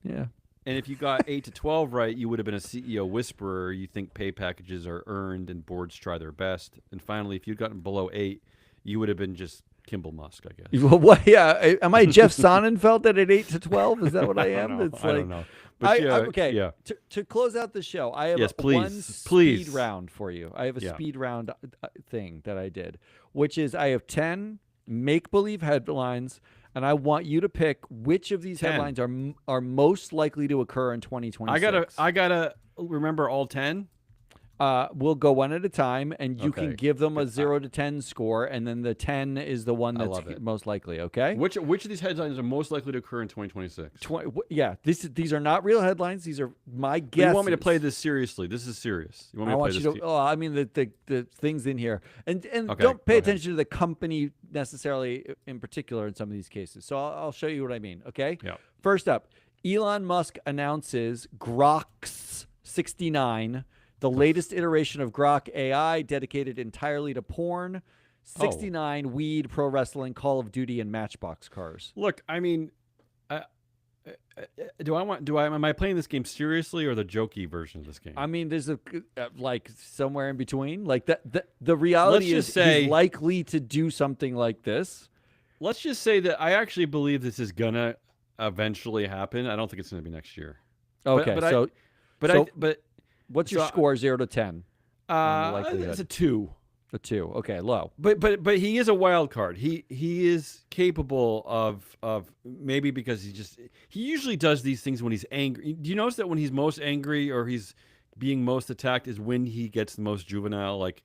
yeah. And if you got 8 to 12 right, you would have been a CEO whisperer. You think pay packages are earned and boards try their best. And finally, if you'd gotten below 8, you would have been just Kimball Musk, I guess. Well, what? Yeah. Am I Jeff Sonnenfeld at 8 to 12? Is that what I am? I don't know. But okay. Yeah. To close out the show, I have Yes, one please. speed round for you. I have a Yeah. speed round thing that I did, which is I have 10 make-believe headlines, and I want you to pick which of these 10. headlines are most likely to occur in 2026. I gotta remember all 10. We'll go one at a time, and you can Okay. give them a 0 to 10 score, and then the 10 is the one I that's love it. most likely. Okay. Which of these headlines are most likely to occur in 2026? Yeah, these are not real headlines. These are my But guesses. you want me to play this seriously? This is serious. You want me I to want play you this? to. Oh, I mean the things in here, and Okay, don't pay go ahead. attention to the company necessarily in particular in some of these cases. So I'll show you what I mean. Okay. Yeah. First up, Elon Musk announces Grok's 69, the latest iteration of Grok AI dedicated entirely to porn. 69 weed, pro wrestling, Call of Duty, and Matchbox cars. Look, I mean, am I playing this game seriously or the jokey version of this game? I mean, there's like somewhere in between. Like the reality Let's is just say- he's likely to do something like this. Let's just say that I actually believe this is gonna eventually happen. I don't think it's gonna be next year. Okay, but so but what's your so- score 0 to 10? likelihood. it's a 2. A 2. Okay, low. But he is a wild card. He is capable of maybe because he usually does these things when he's angry. Do you notice that when he's most angry or he's being most attacked is when he gets the most juvenile? Like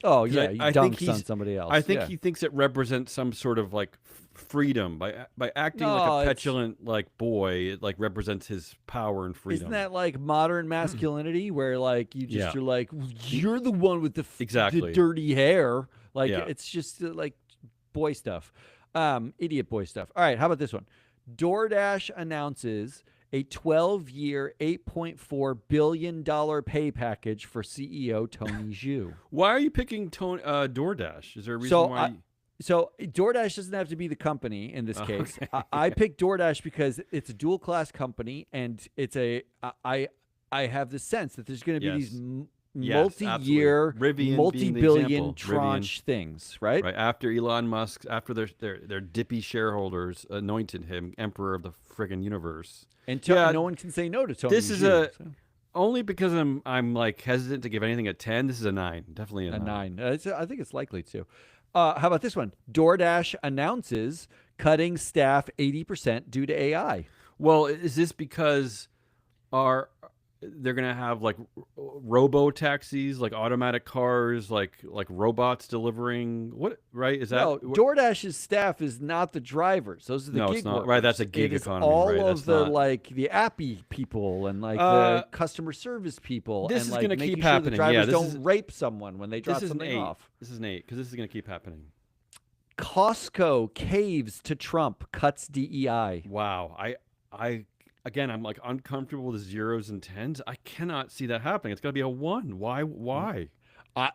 Oh 'Cause yeah, he I think dunks on he's somebody else. I think Yeah. he thinks it represents some sort of like freedom by acting like a No, it's petulant like boy. It like represents his power and isn't freedom. that like modern masculinity where like you just Yeah, you're like you're the one with the exactly. dirty hair. Like Yeah. it's just like boy stuff. Idiot boy stuff. All right, how about this one? DoorDash announces a 12-year, $8.4 billion pay package for CEO Tony Zhu. Why are you picking DoorDash? Is there a reason So why? so DoorDash doesn't have to be the company in this case. I picked DoorDash because it's a dual class company, and it's I have the sense that there's going to be these Yes. Yes, multi-year, absolutely. Rivian being the multi-billion example. Rivian, tranche things, right? right after Elon Musk, after their dippy shareholders anointed him emperor of the friggin' universe. And Yeah, no one can say no to Tony this is Zhu. So, only because I'm like hesitant to give anything a 10. This is a 9, definitely a a 9. 9. I think it's likely to. How about this one? DoorDash announces cutting staff 80% due to AI. Well, is this because are they're gonna have like robo taxis, like automatic cars, like robots delivering? What right is that? No, DoorDash's staff is not the drivers. Those are the No, gig it's not. workers. Right, that's a gig it is economy, all right, of that's the not- like the appy people and like Uh, the customer service people. this and is like gonna making keep sure happening. the drivers Yeah, this don't is- rape someone when they drop This is an something 8. off. This is an 8 because this is gonna keep happening. Costco caves to Trump, cuts DEI. Wow, I again, I'm like uncomfortable with zeros and tens. I cannot see that happening. It's got to be a 1. Why? Why?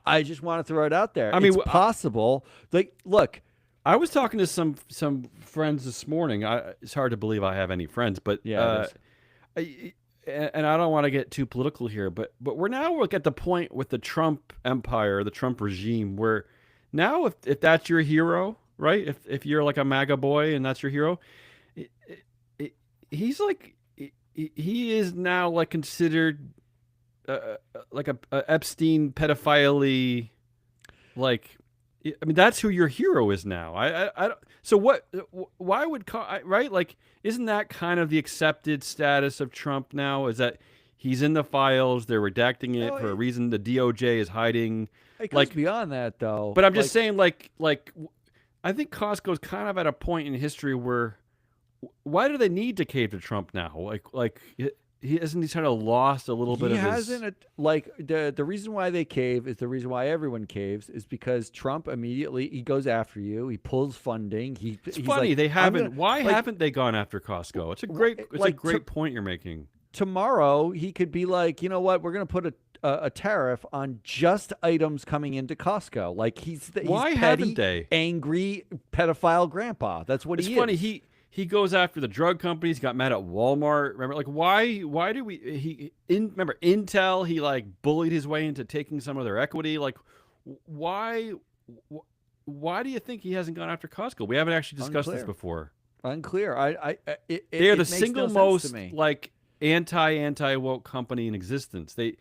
I just want to throw it out there. I mean, it's possible. Like, look, I was talking to some friends this morning. It's hard to believe I have any friends, but yeah, it is. and I don't want to get too political here, but we're now like at the point with the Trump empire, the Trump regime, where now if that's your hero, right? If you're like a MAGA boy and that's your hero, he's like he is now like considered like a Epstein pedophile, like. I mean, that's who your hero is now. I don't, so what? Why would right? Like, isn't that kind of the accepted status of Trump now? Is that he's in the files? They're redacting it No, for a reason. The DOJ is hiding. It goes like- beyond that, though. But I'm just Like, saying, I think Costco's kind of at a point in history where why do they need to cave to Trump now? He hasn't he kind of lost a little bit he of his. hasn't like the reason why they cave is the reason why everyone caves is because Trump immediately he goes after you. He pulls funding. It's He's funny like, they "I'm haven't. gonna-" Why like, haven't they gone after Costco? It's a great. It's like, a great point you're making. tomorrow he could be like, you know what, we're going to put a tariff on just items coming into Costco. Like he's Why petty, haven't they? angry pedophile grandpa. That's what It's he funny. is. He goes after the drug companies. Got mad at Walmart. Remember, like why do we? Remember Intel. He like bullied his way into taking some of their equity. Like why? Why do you think he hasn't gone after Costco? We haven't actually discussed this Unclear. before. Unclear. They are it the makes single no sense most to me. like anti woke company in existence. They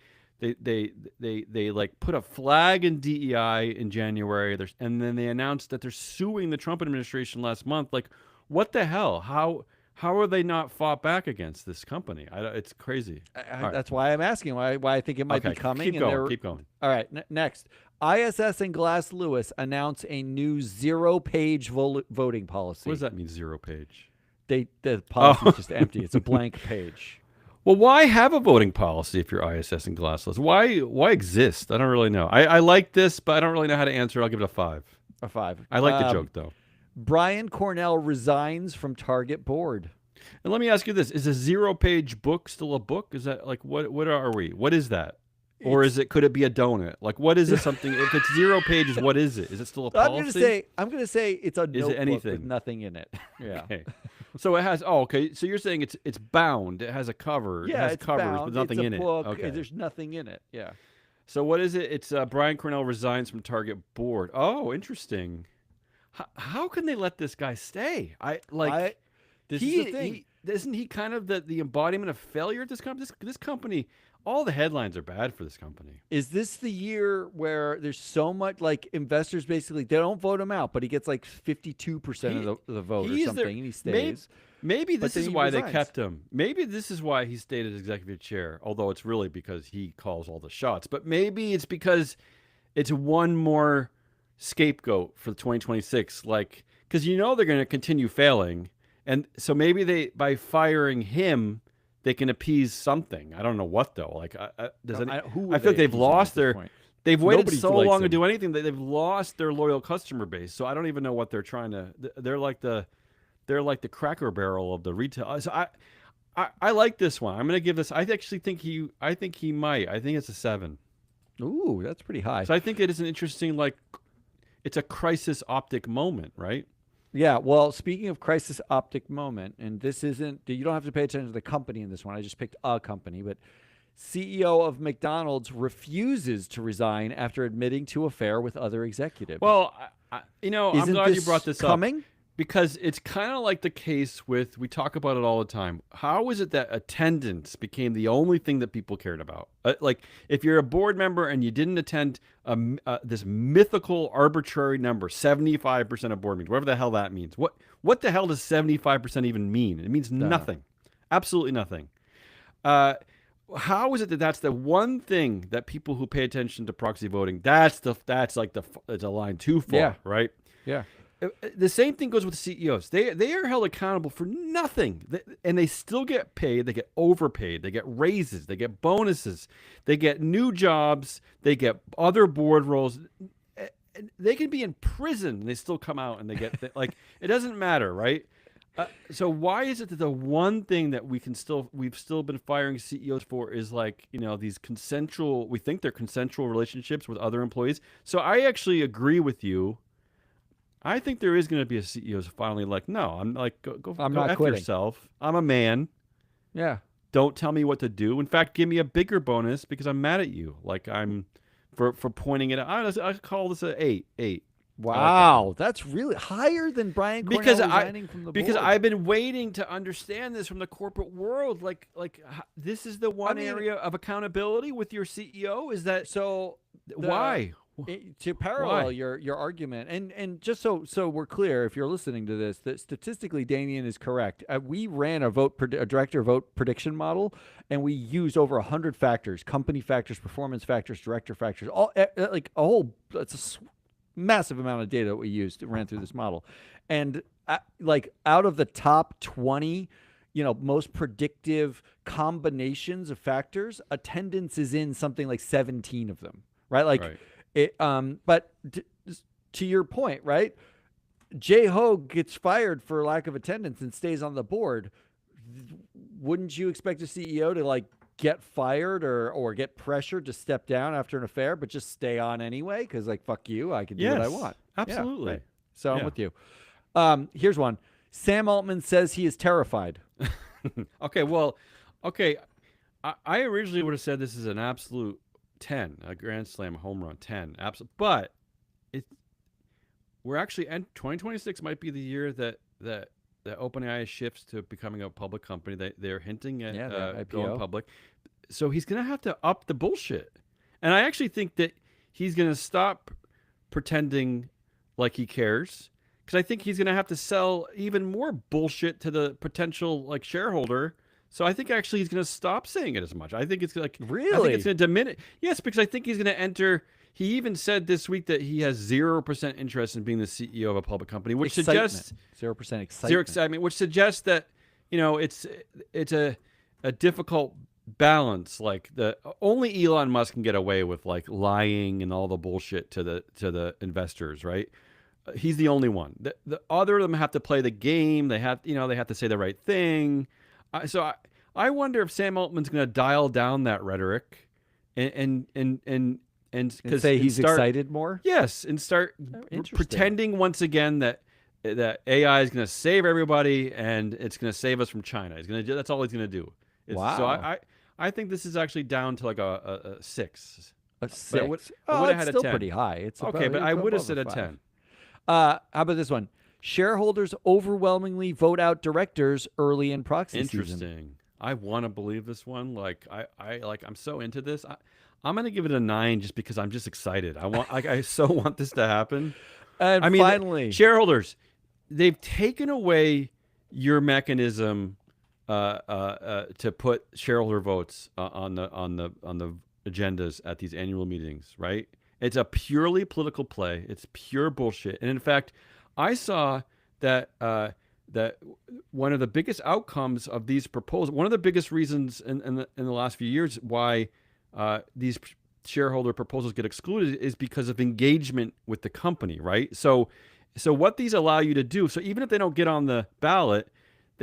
like put a flag in DEI in January. And then they announced that they're suing the Trump administration last month. Like, what the hell? How are they not fought back against this company? It's crazy. All right. That's why I'm asking why I think it might be coming. Keep and going. they're- Keep going. All right, next. ISS and Glass Lewis announce a new 0-page voting policy. What does that mean? 0 page. The policy is just empty. It's a blank page. Well, why have a voting policy if you're ISS and Glassless? Why exist? I don't really know. I like this, but I don't really know how to answer. I'll give it a 5. A 5. I like the joke though. Brian Cornell resigns from Target board. And let me ask you this: is a 0-page book still a book? Is that like what are we? What is that? Or could it be a donut? Like what is it? Something? If it's 0 pages, what is it? Is it still a policy? I'm gonna say it's a notebook with anything? nothing in it. Yeah. Okay. So it has. Oh, okay. So you're saying it's bound. It has a cover. Yeah, it has it's covers, bound. but nothing it's a in book. it. Okay. There's nothing in it. Yeah. So what is it? It's Brian Cornell resigns from Target board. Oh, interesting. How can they let this guy stay? This is the thing. Isn't he kind of the embodiment of failure at this company? This company, all the headlines are bad for this company. Is this the year where there's so much like investors basically they don't vote him out, but he gets like 52% of the vote or something, and he stays. Maybe But this then is he why they resigns. kept him. Maybe this is why he stayed as executive chair, although it's really because he calls all the shots. But maybe it's because it's one more scapegoat for 2026. Like, because they're going to continue failing, and so maybe by firing him, they can appease something. I don't know what though. Like, Who I are feel like they they've appeasing lost at this their. point? They've waited Nobody so likes long to him. do anything that they've lost their loyal customer base. So I don't even know what they're trying to. They're like the Cracker Barrel of the retail. So I like this one. I'm going to give this. I actually think he might. I think it's a 7. Ooh, that's pretty high. So I think it is an interesting, like, it's a crisis optic moment, right? Yeah, well, speaking of crisis optic moment, and this isn't, you don't have to pay attention to the company in this one. I just picked a company, but CEO of McDonald's refuses to resign after admitting to affair with other executives. Well, I'm Isn't glad you this brought this coming? up because it's kind of like the case with, we talk about it all the time. How is it that attendance became the only thing that people cared about? Like, if you're a board member and you didn't attend this mythical arbitrary number, 75% of board meetings, whatever the hell that means. What the hell does 75% even mean? It means nothing. Absolutely nothing. How is it that that's the one thing that people who pay attention to proxy voting, it's a line too far, Yeah. right? Yeah. The same thing goes with CEOs. They are held accountable for nothing, and they still get paid. They get overpaid. They get raises. They get bonuses. They get new jobs. They get other board roles. They can be in prison and they still come out and they get like, it doesn't matter, right? So why is it that the one thing that we've still been firing CEOs for is like, these we think they're consensual relationships with other employees. So I actually agree with you. I think there is going to be a CEO who's finally like, no, I'm like, go not F quitting. yourself. I'm a man. Yeah. Don't tell me what to do. In fact, give me a bigger bonus because I'm mad at you. Like, I'm for pointing it out. I call this an 8. Wow, that's really higher than Brian Cornell resigning from the because board. I've been waiting to understand this from the corporate world. Like this is the one area of accountability with your CEO. Is that so? Why? To parallel Why? your argument, and just so we're clear, if you're listening to this, that statistically Damien is correct. We ran a director vote prediction model, and we used over 100 factors: company factors, performance factors, director factors, all like a whole. It's a massive amount of data that we used ran through this model, and like out of the top 20 most predictive combinations of factors, attendance is in something like 17 of them, right? Like Right. it but to your point, right? Jay Hogue gets fired for lack of attendance and stays on the board. Wouldn't you expect a CEO to like get fired or get pressured to step down after an affair, but just stay on anyway? Because like, fuck you, I can do what I Yes, want. absolutely. Yeah, right. So I'm Yeah. with you. Here's one. Sam Altman says he is terrified. Okay, well, okay. I originally would have said this is an absolute 10, a grand slam home run 10, absolute. But we're actually, and 2026 might be the year that OpenAI shifts to becoming a public company. They're hinting at the going IPO. public. So he's going to have to up the bullshit. And I actually think that he's going to stop pretending like he cares, because I think he's going to have to sell even more bullshit to the potential like shareholder. So I think actually he's going to stop saying it as much. I think it's like, I Really? think it's going to diminish. Yes, because I think he's going to enter. He even said this week that he has 0% interest in being the CEO of a public company, which suggests 0% excitement. zero excitement, which suggests that it's a difficult balance. Like only Elon Musk can get away with like lying and all the bullshit to the investors, right? He's the only one. The other of them have to play the game. They have to say the right thing. So I wonder if Sam Altman's going to dial down that rhetoric and say he's excited more. Yes, and start Interesting. pretending once again that AI is going to save everybody and it's going to save us from China. That's all he's going to do. Wow. So I think this is actually down to like a 6. A But 6. I would It's have had a still 10. pretty high. It's Okay, above- but I it's would have above said a 5. 10. How about this one? Shareholders overwhelmingly vote out directors early in proxy season. Interesting. I want to believe this one. Like I'm so into this. I'm going to give it a 9 just because I'm just excited. I so want this to happen. And I mean, finally, shareholders, they've taken away your mechanism to put shareholder votes on the agendas at these annual meetings, right? It's a purely political play. It's pure bullshit. And in fact, I saw that that one of the biggest outcomes of these proposals, one of the biggest reasons in the last few years why these shareholder proposals get excluded is because of engagement with the company, right? So what these allow you to do, so even if they don't get on the ballot,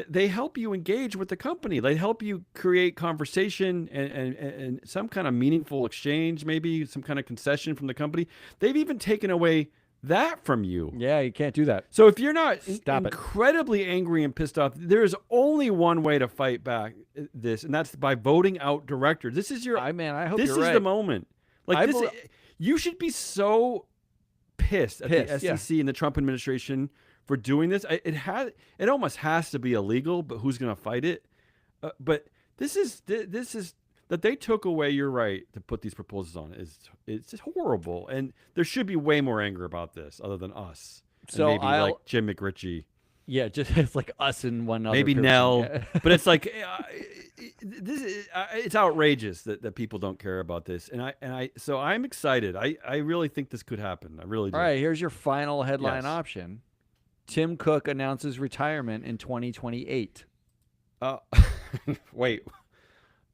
they help you engage with the company. They help you create conversation and some kind of meaningful exchange, maybe some kind of concession from the company. They've even taken away that from you. Yeah, you can't do that. So if you're not Stop it. incredibly angry and pissed off, there's only one way to fight back this, and that's by voting out directors. This is your I hope this you're is right. the moment. Like I this, bel- you should be so pissed at the yeah. SEC and the Trump administration for doing this. It almost has to be illegal, but who's going to fight it? But this is that they took away your right to put these proposals on it's just horrible, and there should be way more anger about this other than us. So and maybe like Jim McRitchie. Yeah, just it's like us and one other Maybe person. Nell, Yeah. but it's like it's outrageous that people don't care about this, so I'm excited. I really think this could happen. I really do. All right, here's your final headline Yes. option. Tim Cook announces retirement in 2028. Wait,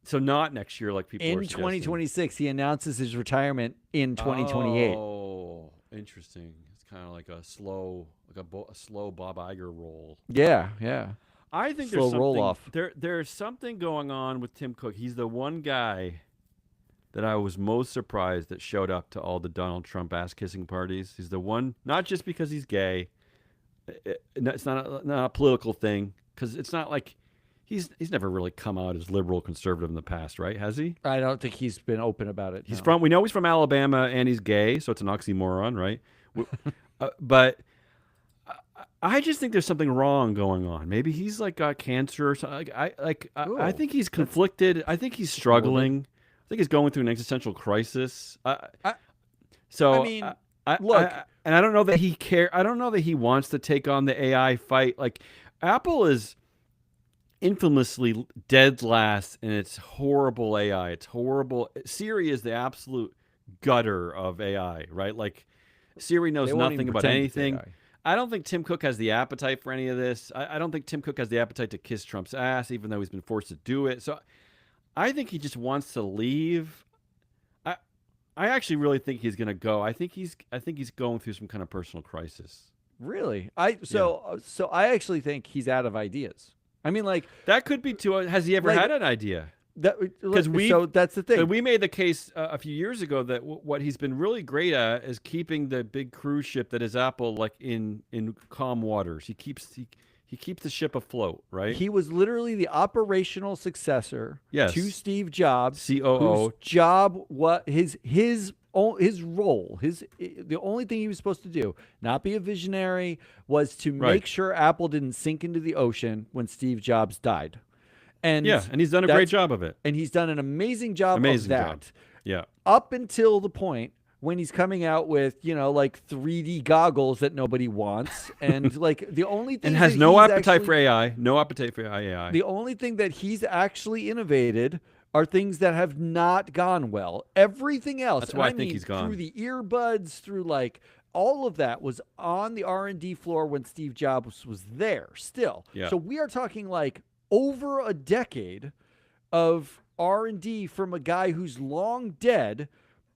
so not next year like people In are suggesting. 2026, he announces his retirement in 2028. Oh, interesting. It's kind of like a slow Bob Iger roll. Yeah, yeah. I think Slow there's something roll-off. there's something going on with Tim Cook. He's the one guy that I was most surprised that showed up to all the Donald Trump ass kissing parties. He's the one, not just because he's gay. It's not a political thing, because it's not like he's never really come out as liberal conservative in the past, right? Has he? I don't think he's been open about it. no. We know he's from Alabama and he's gay, so it's an oxymoron, right? But I just think there's something wrong going on. Maybe he's like got cancer or something. I think he's conflicted. I think he's struggling. I think he's going through an existential crisis. I mean, look, and I don't know that he I don't know that he wants to take on the AI fight. Like, Apple is infamously dead last in its horrible AI. It's horrible. Siri is the absolute gutter of AI, right? Like, Siri knows They won't even nothing about pretend it's anything. AI. I don't think Tim Cook has the appetite for any of this. I don't think Tim Cook has the appetite to kiss Trump's ass, even though he's been forced to do it. So I think he just wants to leave. I actually really think he's going to go. I think he's going through some kind of personal crisis. Really? So I actually think he's out of ideas. I mean, like That could be too. Has he ever Like- had an idea? that. 'Cause So that's the thing. We made the case a few years ago that what he's been really great at is keeping the big cruise ship that is Apple like in calm waters. He keeps the ship afloat, right? He was literally the operational successor Yes. to Steve Jobs, COO. whose job, what his role, the only thing he was supposed to do, not be a visionary, was to Right. make sure Apple didn't sink into the ocean when Steve Jobs died. And Yeah, and he's done a great job of it. And he's done an amazing job Amazing of job. that. Yeah. Up until the point when he's coming out with, like 3D goggles that nobody wants, and like the only thing And has that no he's appetite actually- for AI. No appetite for AI. The only thing that he's actually innovated are things that have not gone well. Everything else, That's and why I mean think he's gone. through the earbuds, through like all of that was on the R&D floor when Steve Jobs was there still. Yeah. So we are talking like over a decade of R&D from a guy who's long dead,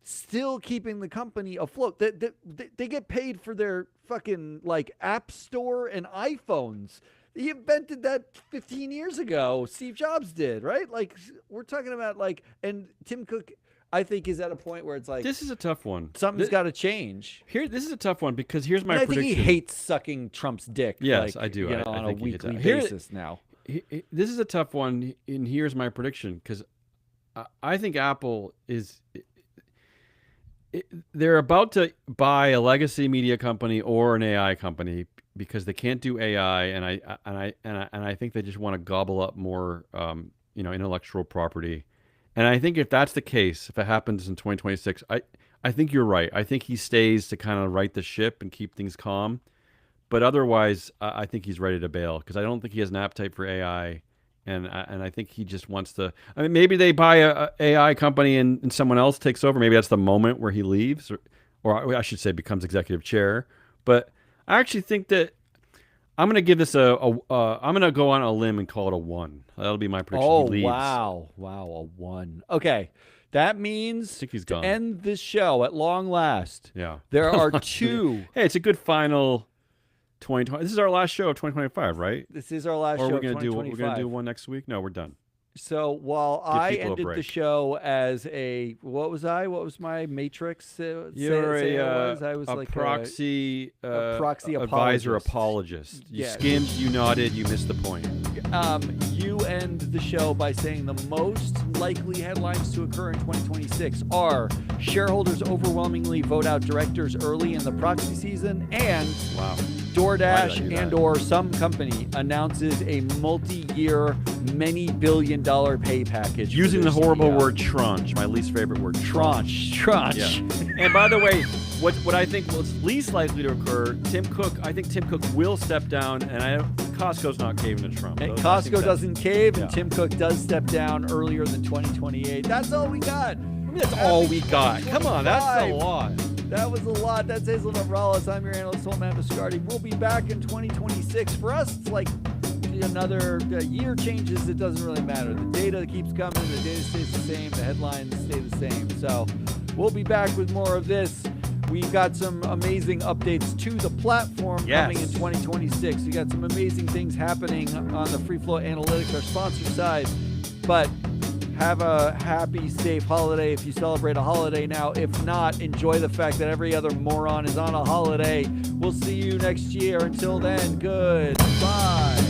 still keeping the company afloat. They get paid for their fucking like app store and iPhones. He invented that 15 years ago. Steve Jobs did, right? Like, we're talking about like, and Tim Cook, I think, is at a point where it's like This is a tough one. something's got to change. This is a tough one because here's my And I prediction. think he hates sucking Trump's dick. Yes, like, I do. You I know, on a think he hates weekly that. Here- basis now. This is a tough one, and here's my prediction because I think Apple is. They're about to buy a legacy media company or an AI company because they can't do AI, and I think they just want to gobble up more, intellectual property. And I think if that's the case, if it happens in 2026, I think you're right. I think he stays to kind of right the ship and keep things calm. But otherwise, I think he's ready to bail because I don't think he has an appetite for AI, and I think he just wants to. I mean, maybe they buy a AI company and someone else takes over. Maybe that's the moment where he leaves. or I should say becomes executive chair. But I actually think that I'm going to give this I'm going to go on a limb and call it a 1. That'll be my prediction. Oh, He leaves. wow. Wow, a 1. Okay. That means I think he's to gone. end this show at long last, Yeah. there are 2. Hey, it's a good final 2020. This is our last show of 2025, right? This is our last Or show we're of going to do 2025. one next week? No, we're done. So while I people a ended the break. show as what was my matrix? You're I was a like proxy, proxy advisor apologist. apologist. You Yes. skimmed, you nodded, you missed the point. You end the show by saying the most likely headlines to occur in 2026 are shareholders overwhelmingly vote out directors early in the proxy season, and Wow. Why did I do DoorDash that? and or some company announces a multi-year, many billion-dollar pay package. for Using their the horrible CEO. word tranche, my least favorite word. tranche. Yeah. And by the way, what I think was least likely to occur, I think Tim Cook will step down, and Costco's not caving to Trump. And I think Costco that- doesn't cave, and yeah. Tim Cook does step down earlier than 2028. That's all we got. I mean, that's all we got. Come on, that's a 25. lot. That was a lot. That's Hazelnut Rallis. I'm your analyst, Holman Biscardi. We'll be back in 2026. For us, it's like another year changes. It doesn't really matter. The data keeps coming. The data stays the same. The headlines stay the same. So we'll be back with more of this. We've got some amazing updates to the platform coming in Yes. 2026. We got some amazing things happening on the Free Flow Analytics, our sponsor side. But have a happy, safe holiday if you celebrate a holiday now. If not, enjoy the fact that every other moron is on a holiday. We'll see you next year. Until then, goodbye.